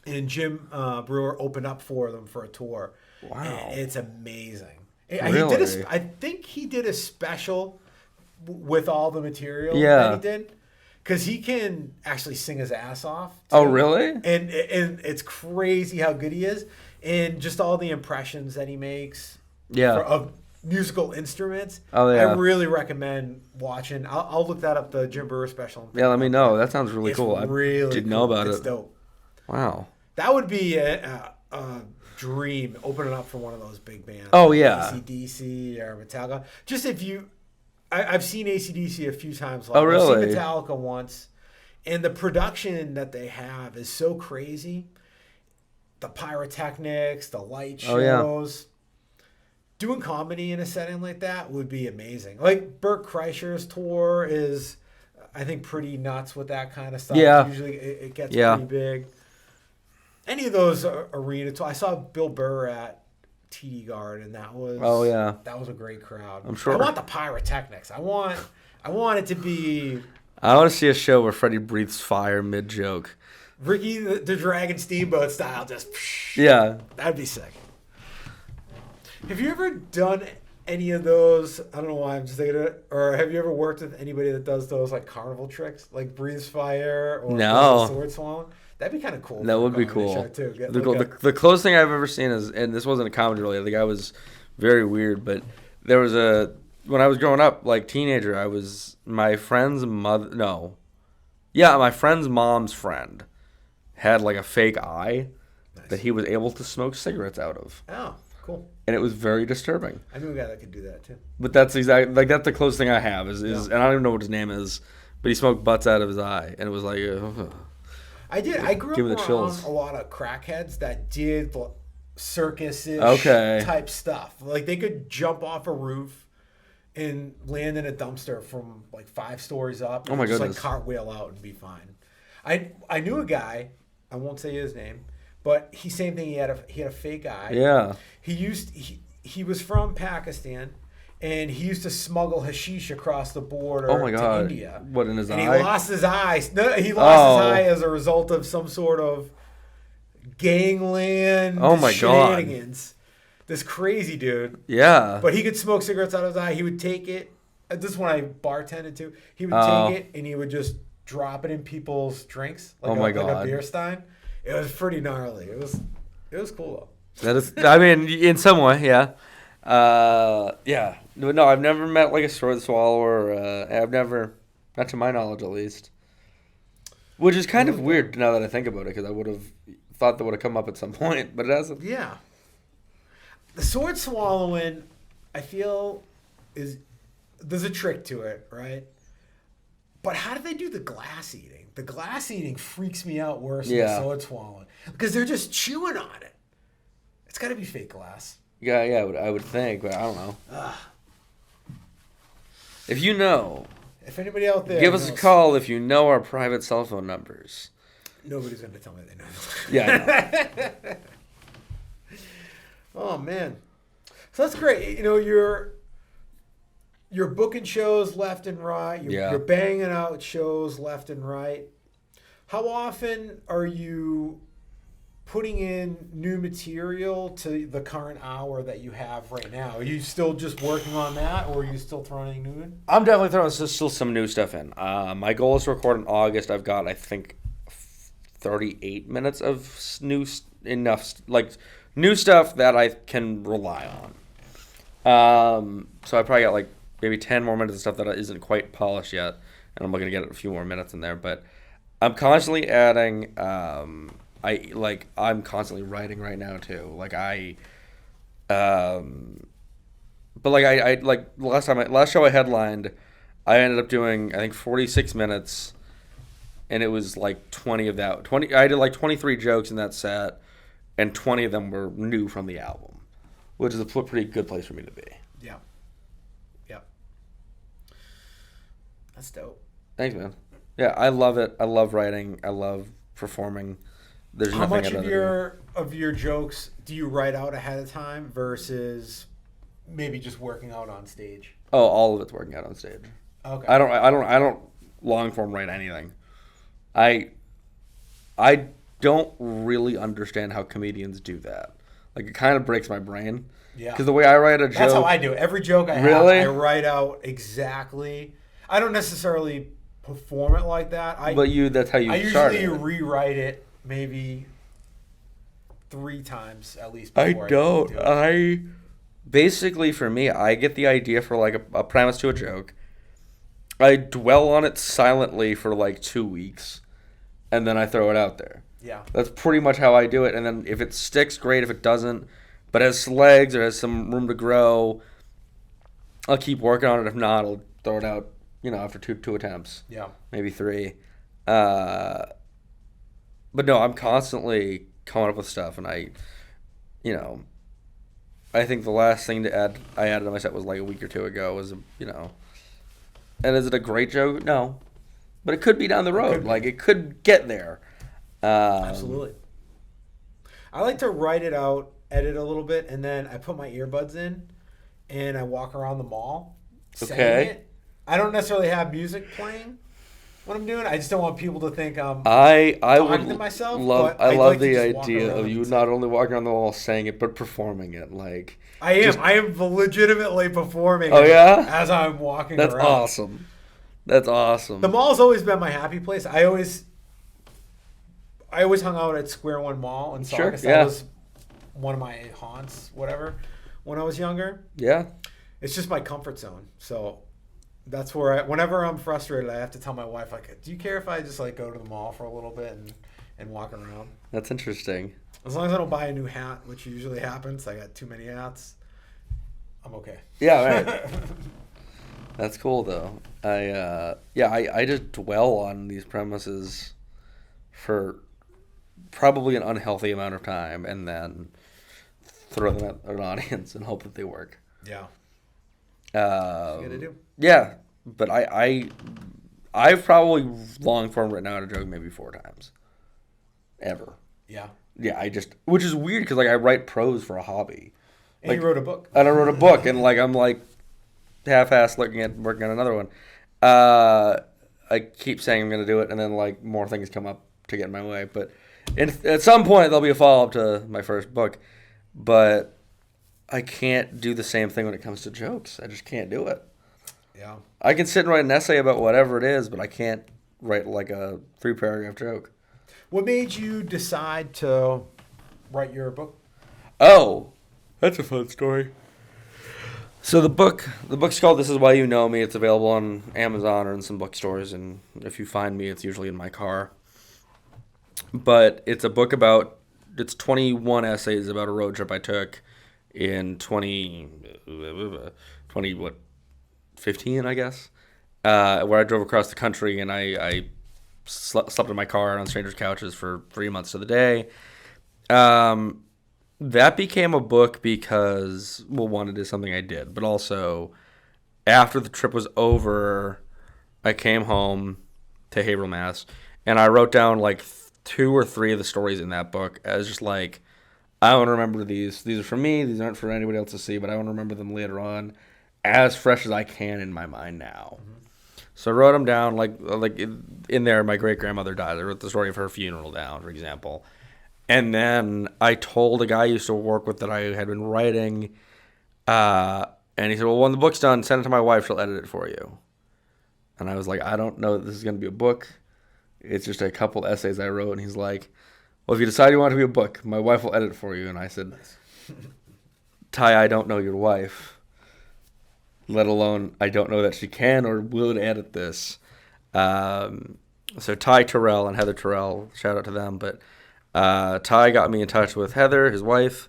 S1: And Jim Brewer opened up for them for a tour.
S2: Wow.
S1: And it's amazing.
S2: Really?
S1: I think he did a special with all the material
S2: that
S1: he did. Because he can actually sing his ass off. Too.
S2: Oh, really?
S1: And it's crazy how good he is. And just all the impressions that he makes of musical instruments.
S2: Oh, yeah.
S1: I really recommend watching. I'll look that up, the Jim Brewer special.
S2: Yeah, let me know. That sounds really cool.
S1: Really
S2: I didn't
S1: cool.
S2: know about
S1: it's
S2: it.
S1: Dope.
S2: Wow.
S1: That would be a dream, opening up for one of those big bands.
S2: Oh, yeah.
S1: AC/DC or Metallica. Just if you... I've seen AC/DC a few times.
S2: Oh, really?
S1: I've seen Metallica once. And the production that they have is so crazy. The pyrotechnics, the light shows. Doing comedy in a setting like that would be amazing. Like Bert Kreischer's tour is, I think, pretty nuts with that kind of stuff.
S2: Yeah.
S1: Usually it gets pretty big. Any of those arena tours. I saw Bill Burr at TD Garden, and that was that was a great crowd.
S2: I'm sure.
S1: I want the pyrotechnics. I want it to be.
S2: I want to see a show where Freddie breathes fire mid joke.
S1: Ricky the Dragon Steamboat style, just that'd be sick. Have you ever done any of those? I don't know why I'm just thinking of it. Or have you ever worked with anybody that does those like carnival tricks, like breathes fire or sword swallowing? That'd be kind of cool.
S2: That would be cool.
S1: Too.
S2: The closest thing I've ever seen is, and this wasn't a comedy really. The guy was very weird, but there was when I was growing up, like teenager, my friend's mom's friend had like a fake eye that he was able to smoke cigarettes out of.
S1: Oh, cool.
S2: And it was very disturbing.
S1: I knew a guy that could do that too.
S2: But that's exactly that's the closest thing I have is and I don't even know what his name is, but he smoked butts out of his eye, and it was like.
S1: I did. I grew up around a lot of crackheads that did circus-ish type stuff. Like they could jump off a roof and land in a dumpster from like 5 stories up.
S2: Oh my goodness!
S1: Just like cartwheel out and be fine. I knew a guy. I won't say his name, but same thing. He had a fake eye.
S2: Yeah.
S1: He was from Pakistan. And he used to smuggle hashish across the border to India.
S2: What, in his eye?
S1: And he lost his eye. No, he lost his eye as a result of some sort of gangland shenanigans. This crazy dude.
S2: Yeah.
S1: But he could smoke cigarettes out of his eye. He would take it. This is when I bartended too. He would take it and he would just drop it in people's drinks. Like a beer stein. It was pretty gnarly. It was cool though.
S2: That is, I mean, in some way, yeah. Yeah. No, I've never met like a sword swallower. I've never, not to my knowledge at least. Which is kind of weird now that I think about it, because I would have thought that would have come up at some point, but it hasn't.
S1: Yeah. The sword swallowing, I feel, there's a trick to it, right? But how do they do the glass eating? The glass eating freaks me out worse than the sword swallowing, because they're just chewing on it. It's got to be fake glass.
S2: Yeah, I would think, but I don't know. If you know,
S1: if anybody out there
S2: give us a call if you know our private cell phone numbers.
S1: Nobody's going to tell me they know.
S2: Yeah, I know.
S1: Oh, man. So that's great. You know, you're booking shows left and right. You're banging out shows left and right. How often are you putting in new material to the current hour that you have right now? Are you still just working on that, or are you still throwing anything new in?
S2: I'm definitely throwing still some new stuff in. My goal is to record in August. I've got, I think, 38 minutes of new stuff that I can rely on. So I probably got like maybe 10 more minutes of stuff that isn't quite polished yet, and I'm looking to get a few more minutes in there. But I'm constantly adding. I'm constantly writing right now too. Last show I headlined, I ended up doing I think 46 minutes, and it was like 20 of that. 20. I did like 23 jokes in that set, and 20 of them were new from the album, which is a pretty good place for me to be.
S1: Yeah. Yeah. That's dope.
S2: Thanks, man. Yeah, I love it. I love writing. I love performing. There's
S1: How much of your jokes do you write out ahead of time versus maybe just working out on stage?
S2: Oh, all of it's working out on stage.
S1: Okay.
S2: I don't long form write anything. I don't really understand how comedians do that. Like, it kind of breaks my brain. Yeah. Because the way I write a joke.
S1: That's how I do it. Every joke I have, I write out exactly. I don't necessarily perform it like that.
S2: That's how you start it.
S1: I usually rewrite it maybe 3 times at least.
S2: Basically, for me, I get the idea for like a premise to a joke. I dwell on it silently for like 2 weeks, and then I throw it out there.
S1: Yeah.
S2: That's pretty much how I do it. And then if it sticks, great. If it doesn't, but has legs or has some room to grow, I'll keep working on it. If not, I'll throw it out, after two attempts.
S1: Yeah.
S2: Maybe 3. But no, I'm constantly coming up with stuff, and I think the last thing I added to my set was like a week or 2 ago was, and is it a great joke? No. But it could be down the road. It could get there.
S1: Absolutely. I like to write it out, edit a little bit, and then I put my earbuds in, and I walk around the mall saying it. I don't necessarily have music playing when I'm doing it. I just don't want people to think I'm talking to myself.
S2: I love the idea of you not only walking around the mall saying it, but performing it.
S1: I am legitimately performing as I'm walking around.
S2: That's awesome.
S1: The mall's always been my happy place. I always hung out at Square One Mall in Saugus. That was one of my haunts, whatever, when I was younger.
S2: Yeah.
S1: It's just my comfort zone. So that's where whenever I'm frustrated, I have to tell my wife, do you care if I just go to the mall for a little bit and walk around?
S2: That's interesting.
S1: As long as I don't buy a new hat, which usually happens, I got too many hats, I'm okay.
S2: Yeah, right. That's cool, though. I just dwell on these premises for probably an unhealthy amount of time, and then throw them at an audience and hope that they work.
S1: Yeah. That's what you gotta do.
S2: Yeah, but I've probably long form written out a joke maybe 4 times, ever.
S1: Yeah.
S2: Yeah, which is weird because I write prose for a hobby.
S1: And you wrote a book.
S2: And I wrote a book, and I'm half-assed working on another one. I keep saying I'm gonna do it, and then more things come up to get in my way. But at some point there'll be a follow-up to my first book, but I can't do the same thing when it comes to jokes. I just can't do it.
S1: Yeah.
S2: I can sit and write an essay about whatever it is, but I can't write a 3-paragraph joke.
S1: What made you decide to write your book?
S2: Oh, that's a fun story. So the book's called This Is Why You Know Me. It's available on Amazon or in some bookstores, and if you find me, it's usually in my car. But it's a book it's 21 essays about a road trip I took in 15, I guess, where I drove across the country, and I slept in my car on strangers' couches for 3 months of the day. That became a book because, one, it is something I did, but also after the trip was over, I came home to Haverhill, Mass, and I wrote down 2 or 3 of the stories in that book as just like, I want to remember these. These are for me. These aren't for anybody else to see, but I want to remember them later on as fresh as I can in my mind now. Mm-hmm. So I wrote them down, like in there, my great-grandmother died. I wrote the story of her funeral down, for example. And then I told a guy I used to work with that I had been writing, and he said, well, when the book's done, send it to my wife. She'll edit it for you. And I was like, I don't know that this is going to be a book. It's just a couple essays I wrote. And he's like, well, if you decide you want it to be a book, my wife will edit it for you. And I said, Ty, I don't know your wife. Let alone I don't know that she can or will edit this. So Ty Terrell and Heather Terrell, shout out to them. But Ty got me in touch with Heather, his wife,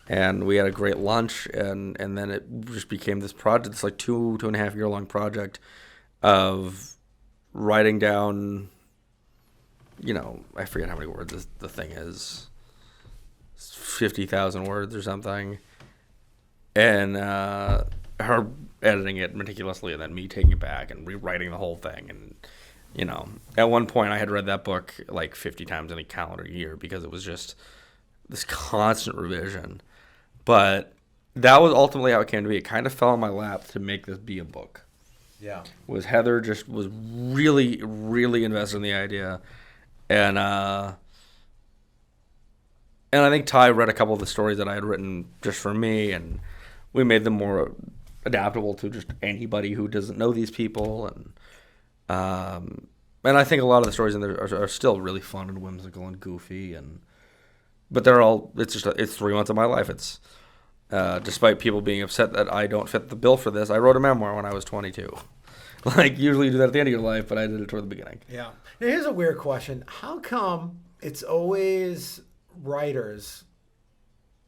S2: and we had a great lunch. And then it just became this project. It's like 2.5 year long project of writing down, I forget how many words the thing is, 50,000 words or something. And her editing it meticulously and then me taking it back and rewriting the whole thing. And, at one point I had read that book like 50 times in a calendar year because it was just this constant revision. But that was ultimately how it came to be. It kind of fell in my lap to make this be a book.
S1: Yeah.
S2: Was Heather just was really, really invested in the idea. And I think Ty read a couple of the stories that I had written just for me, and we made them more adaptable to just anybody who doesn't know these people. And I think a lot of the stories in there are still really fun and whimsical and goofy. But they're all, it's 3 months of my life. It's despite people being upset that I don't fit the bill for this, I wrote a memoir when I was 22. Like, usually you do that at the end of your life, but I did it toward the beginning.
S1: Yeah. Now, here's a weird question. How come it's always writers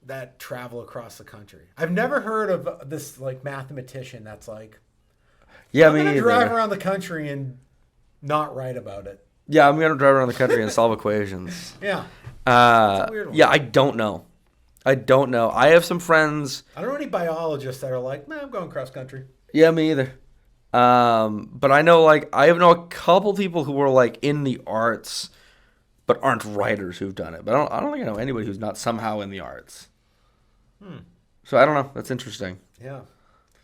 S1: that travel across the country? I've never heard of this, like, mathematician that's like, I'm going to drive around the country and not write about it.
S2: Yeah, I'm going to drive around the country and solve equations.
S1: Yeah. That's a weird one.
S2: Yeah, I don't know. I have some friends.
S1: I don't know any biologists that are like, I'm going cross country.
S2: Yeah, me either. But I know, I know a couple people who were, in the arts, but aren't writers who've done it. But I don't think I know anybody who's not somehow in the arts. So I don't know. That's interesting.
S1: Yeah.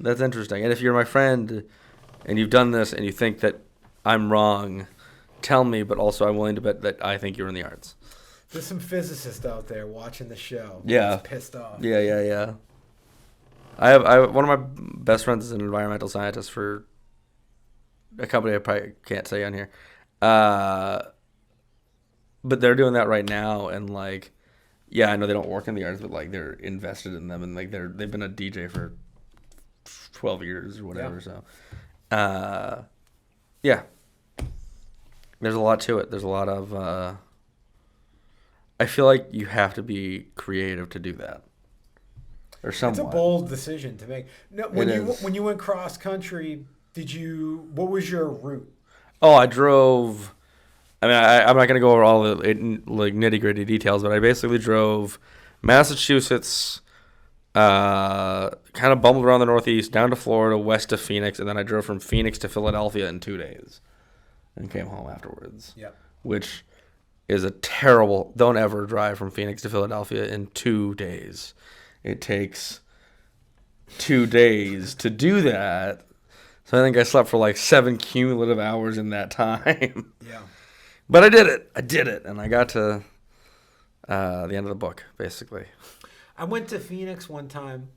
S2: That's interesting. And if you're my friend and you've done this and you think that I'm wrong, tell me, but also I'm willing to bet that I think you're in the arts.
S1: There's some physicists out there watching the show.
S2: Yeah.
S1: Pissed off.
S2: Yeah. I have one of my best friends is an environmental scientist for a company I probably can't say on here. But they're doing that right now, and I know they don't work in the arts, but they're invested in them, and they've been a DJ for 12 years or whatever. Yeah. So, yeah. There's a lot to it. There's a lot of I feel like you have to be creative to do that. Or somewhat.
S1: It's a bold decision to make. No, when you went cross country, what was your route?
S2: Oh, I drove. I mean, I'm not going to go over all the nitty gritty details, but I basically drove Massachusetts, kind of bumbled around the Northeast, down to Florida, west to Phoenix, and then I drove from Phoenix to Philadelphia in 2 days, and came home afterwards.
S1: Yeah.
S2: Which is a terrible. Don't ever drive from Phoenix to Philadelphia in 2 days. It takes 2 days to do that. So I think I slept for 7 cumulative hours in that time.
S1: Yeah.
S2: But I did it. And I got to the end of the book, basically.
S1: I went to Phoenix one time.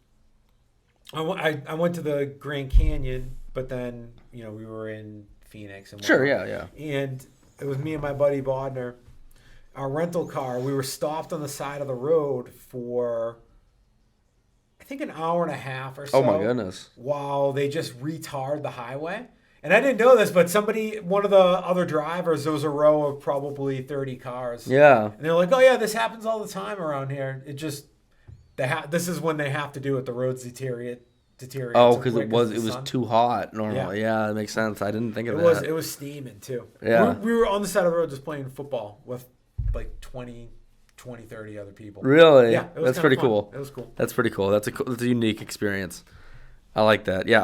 S1: I went to the Grand Canyon, but then, we were in Phoenix. And
S2: sure, yeah.
S1: And it was me and my buddy Bodner. Our rental car, we were stopped on the side of the road for, I think, an hour and a half or so.
S2: Oh, my goodness.
S1: While they just retard the highway. And I didn't know this, but one of the other drivers, there was a row of probably 30 cars.
S2: Yeah.
S1: And they're like, oh, yeah, this happens all the time around here. It just, this is when they have to do it. The roads deteriorate.
S2: Oh, because it was too hot normally. Yeah, that makes sense. I didn't think of that.
S1: It was steaming, too.
S2: Yeah.
S1: We were on the side of the road just playing football with 20, 30 other people.
S2: Really?
S1: Yeah.
S2: That's pretty cool.
S1: It was cool.
S2: That's pretty cool. That's a unique experience. I like that. Yeah,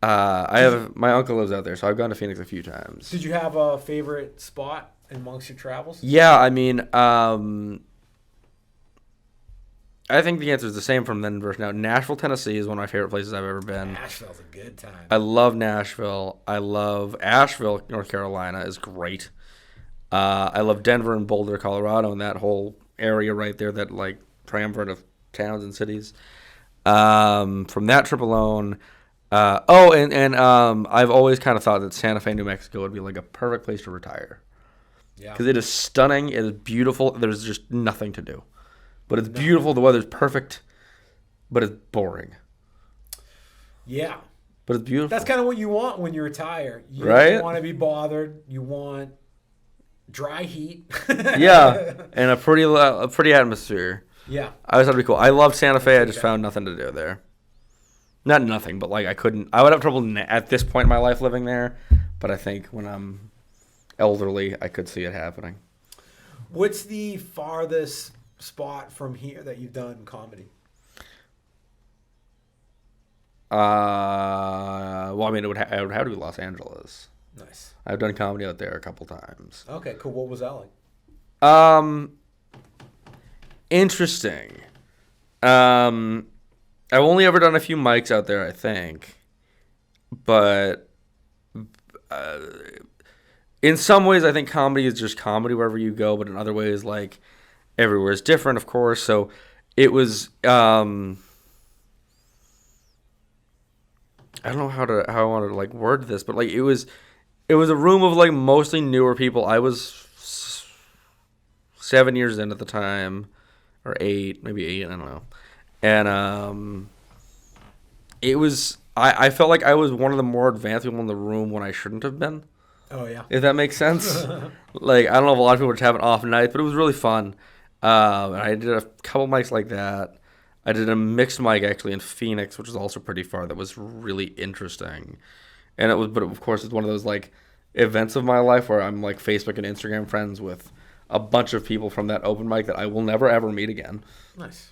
S2: My uncle lives out there, so I've gone to Phoenix a few times.
S1: Did you have a favorite spot amongst your travels?
S2: Yeah, I mean, I think the answer is the same from then versus now. Nashville, Tennessee is one of my favorite places I've ever been.
S1: Nashville's a good time.
S2: I love Nashville. I love Asheville, North Carolina is great. I love Denver and Boulder, Colorado, and that whole area right there, that like triumvirate of towns and cities. From that trip alone, I've always kind of thought that Santa Fe, New Mexico would be like a perfect place to retire.
S1: Yeah.
S2: Because it is stunning, it is beautiful. There's just nothing to do. But it's beautiful. The weather's perfect, but it's boring.
S1: Yeah.
S2: But it's beautiful.
S1: That's kind of what you want when you retire. You
S2: right?
S1: don't want to be bothered. You want dry heat.
S2: Yeah, and a pretty atmosphere.
S1: Yeah.
S2: I always thought it'd be cool. I love Santa Fe. I just found nothing to do there. Not nothing, but like I would have trouble at this point in my life living there. But I think when I'm elderly, I could see it happening.
S1: What's the farthest spot from here that you've done comedy?
S2: Well, I mean, it would have to be Los Angeles.
S1: Nice.
S2: I've done comedy out there a couple times.
S1: Okay, cool. What was that like?
S2: Interesting. I've only ever done a few mics out there, I think, but in some ways, I think comedy is just comedy wherever you go. But in other ways, like everywhere is different, of course. So it was. I don't know how I want to like word this, but like it was a room of like mostly newer people. I was 7 years in at the time, or 8, maybe 8, I don't know. And it was I felt like I was one of the more advanced people in the room when I shouldn't have been.
S1: Oh yeah.
S2: If that makes sense. Like I don't know if a lot of people just have an off night, but it was really fun. And I did a couple mics like that. I did a mixed mic actually in Phoenix, which is also pretty far. That was really interesting, and but of course it's one of those like events of my life where I'm like Facebook and Instagram friends with a bunch of people from that open mic that I will never ever meet again.
S1: Nice.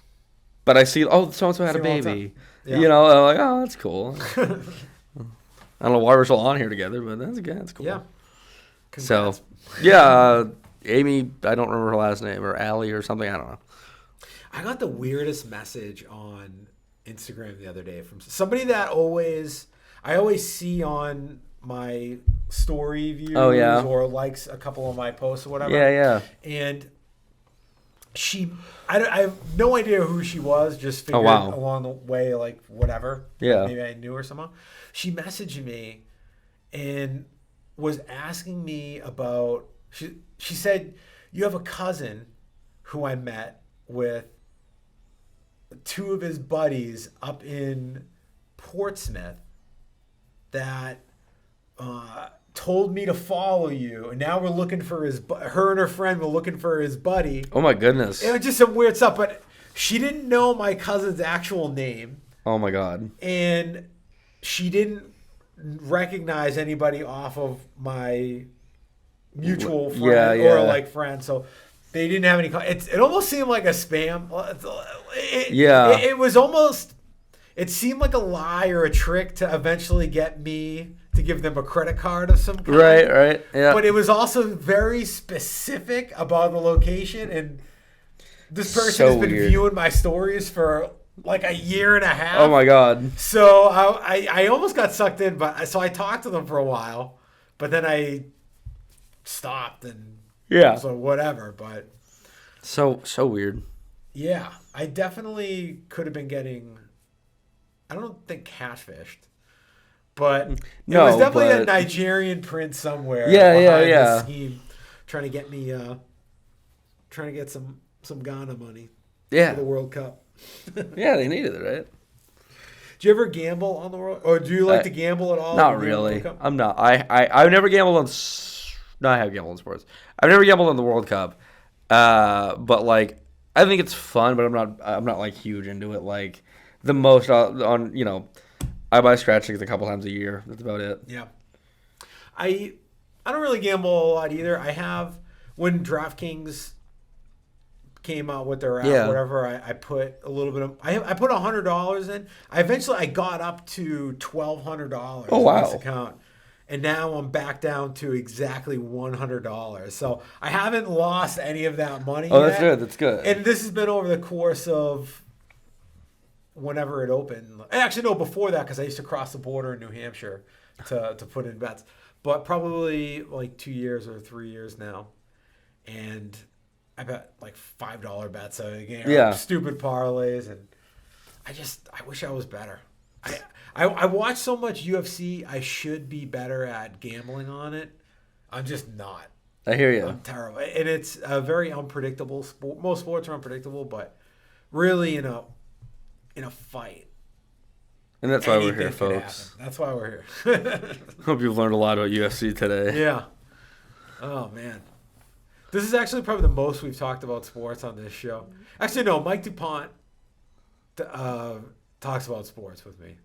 S2: But I see, so and so had a baby,
S1: yeah.
S2: You know, I'm like, oh, that's cool. I don't know why we're still on here together, but that's cool.
S1: Yeah.
S2: Congrats. So yeah, Amy, I don't remember her last name, or Allie or something. I don't know.
S1: I got the weirdest message on Instagram the other day from somebody that I always see on my story views or likes a couple of my posts or whatever.
S2: Yeah.
S1: And I have no idea who she was, just figured along the way, like whatever.
S2: Yeah.
S1: Maybe I knew her somehow. She messaged me and was asking me about, she said, you have a cousin who I met with 2 of his buddies up in Portsmouth that told me to follow you, and now we're looking for her and her friend were looking for his buddy.
S2: Oh my goodness.
S1: It was just some weird stuff, but she didn't know my cousin's actual name.
S2: Oh my God.
S1: And she didn't recognize anybody off of my mutual friend or like friend, so they didn't have any. It almost seemed like a spam. It was almost. It seemed like a lie or a trick to eventually get me to give them a credit card of some kind.
S2: Right. Yeah.
S1: But it was also very specific about the location, and this person has been viewing my stories for like a year and a half.
S2: Oh my God.
S1: So I almost got sucked in, but so I talked to them for a while, but then I stopped and.
S2: Yeah.
S1: So whatever, but
S2: so weird.
S1: Yeah, I definitely could have been getting. I don't think catfished, but it was definitely a Nigerian prince somewhere. Yeah. Scheme, trying to get me, trying to get some Ghana money.
S2: Yeah.
S1: For the World Cup.
S2: Yeah, they needed it, right?
S1: Do you ever gamble on the World? Or do you like to gamble at all?
S2: Not really. I'm not. I've never gambled on. No, I have gambled on sports. I've never gambled on the World Cup, but like I think it's fun. But I'm not like huge into it. Like the most on I buy scratch tickets a couple times a year. That's about it.
S1: Yeah, I don't really gamble a lot either. I have when DraftKings came out with their app,
S2: Yeah.
S1: whatever, I put a little bit of I put $100 in. I got up to $1,200
S2: Oh, wow.
S1: in this account. And now I'm back down to exactly $100. So I haven't lost any of that money
S2: Oh,
S1: yet.
S2: that's good. That's good.
S1: And this has been over the course of whenever it opened. Actually, no, before that, because I used to cross the border in New Hampshire to put in bets. But probably like 2 years or 3 years now. And I bet like $5 bets again.
S2: Yeah.
S1: Stupid parlays. And I wish I was better. I watch so much UFC. I should be better at gambling on it. I'm just not.
S2: I hear you.
S1: I'm terrible. And it's a very unpredictable sport. Most sports are unpredictable, but really in a fight.
S2: And that's why we're
S1: anything
S2: here,
S1: can
S2: folks.
S1: happen. That's why we're here.
S2: Hope you've learned a lot about UFC today.
S1: Yeah. Oh, man. This is actually probably the most we've talked about sports on this show. Actually, no. Mike DuPont talks about sports with me.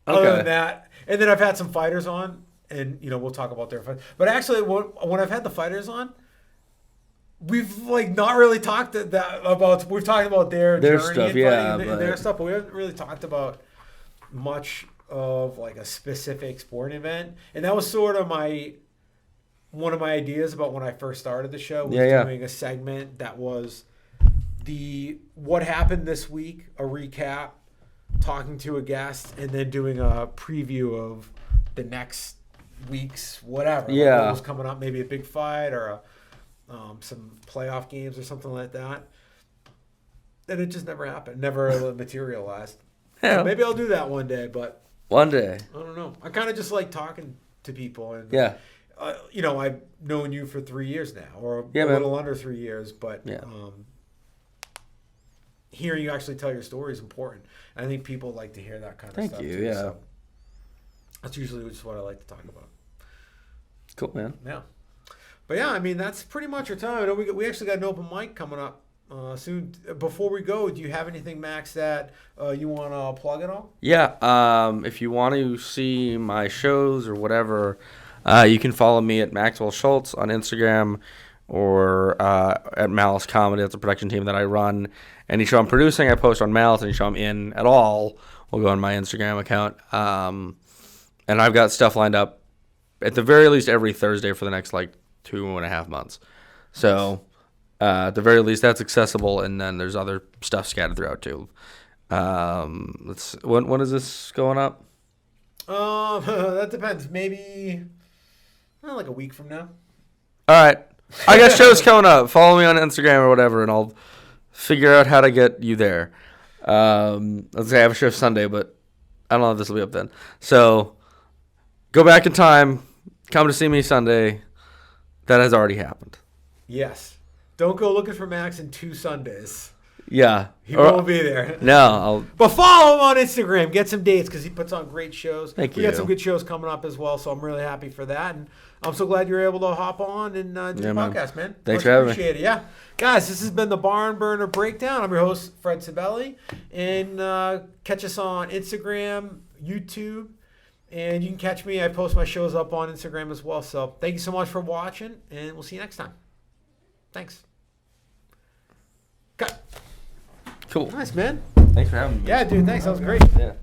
S2: Okay.
S1: Other than that, and then I've had some fighters on, and we'll talk about their fights. But actually, when I've had the fighters on, we've like not really talked about. We've talked about their journey
S2: stuff,
S1: and
S2: yeah,
S1: and their stuff, but we haven't really talked about much of like a specific sporting event. And that was sort of one of my ideas about when I first started the show was doing a segment that was the what happened this week, a recap, talking to a guest, and then doing a preview of the next week's whatever.
S2: Yeah.
S1: Like what was coming up, maybe a big fight or some playoff games or something like that. And it just never happened. Never materialized.
S2: Yeah.
S1: So maybe I'll do that one day, but
S2: One day.
S1: I don't know. I kind of just like talking to people. And,
S2: Yeah.
S1: I've known you for 3 years now, or a
S2: man.
S1: little under 3 years, but
S2: Yeah.
S1: hearing you actually tell your story is important. I think people like to hear that kind of
S2: Thank
S1: stuff.
S2: you,
S1: too,
S2: yeah.
S1: So that's usually just what I like to talk about.
S2: Cool, man.
S1: Yeah. But yeah, I mean, that's pretty much our time. I know we actually got an open mic coming up soon. Before we go, do you have anything, Max, that you want to plug at all?
S2: Yeah. If you want to see my shows or whatever, you can follow me at Maxwell Shultz on Instagram or at Malice Comedy. That's a production team that I run. Any show I'm producing, I post on Malice. Any show I'm in at all will go on my Instagram account. And I've got stuff lined up at the very least every Thursday for the next 2.5 months. So at the very least, that's accessible. And then there's other stuff scattered throughout too. When is this going up?
S1: That depends. Maybe like a week from now.
S2: All right. I got shows coming up. Follow me on Instagram or whatever, and I'll figure out how to get you there. Let's say I have a show Sunday, but I don't know if this will be up then. So go back in time. Come to see me Sunday. That has already happened.
S1: Yes. Don't go looking for Max in 2 Sundays.
S2: Yeah.
S1: He won't be there.
S2: No.
S1: But follow him on Instagram. Get some dates because he puts on great shows.
S2: Thank you.
S1: We got some good shows coming up as well, so I'm really happy for that. And I'm so glad you were able to hop on and do the podcast, man.
S2: Thanks for having me.
S1: Appreciate it. Yeah. Guys, this has been the Barn Burner Breakdown. I'm your host, Fred Sibeli. And catch us on Instagram, YouTube. And you can catch me. I post my shows up on Instagram as well. So thank you so much for watching, and we'll see you next time. Thanks. Cut.
S2: Cool.
S1: Nice, man.
S2: Thanks for having me.
S1: Yeah, dude. Thanks. That was great.
S2: Yeah.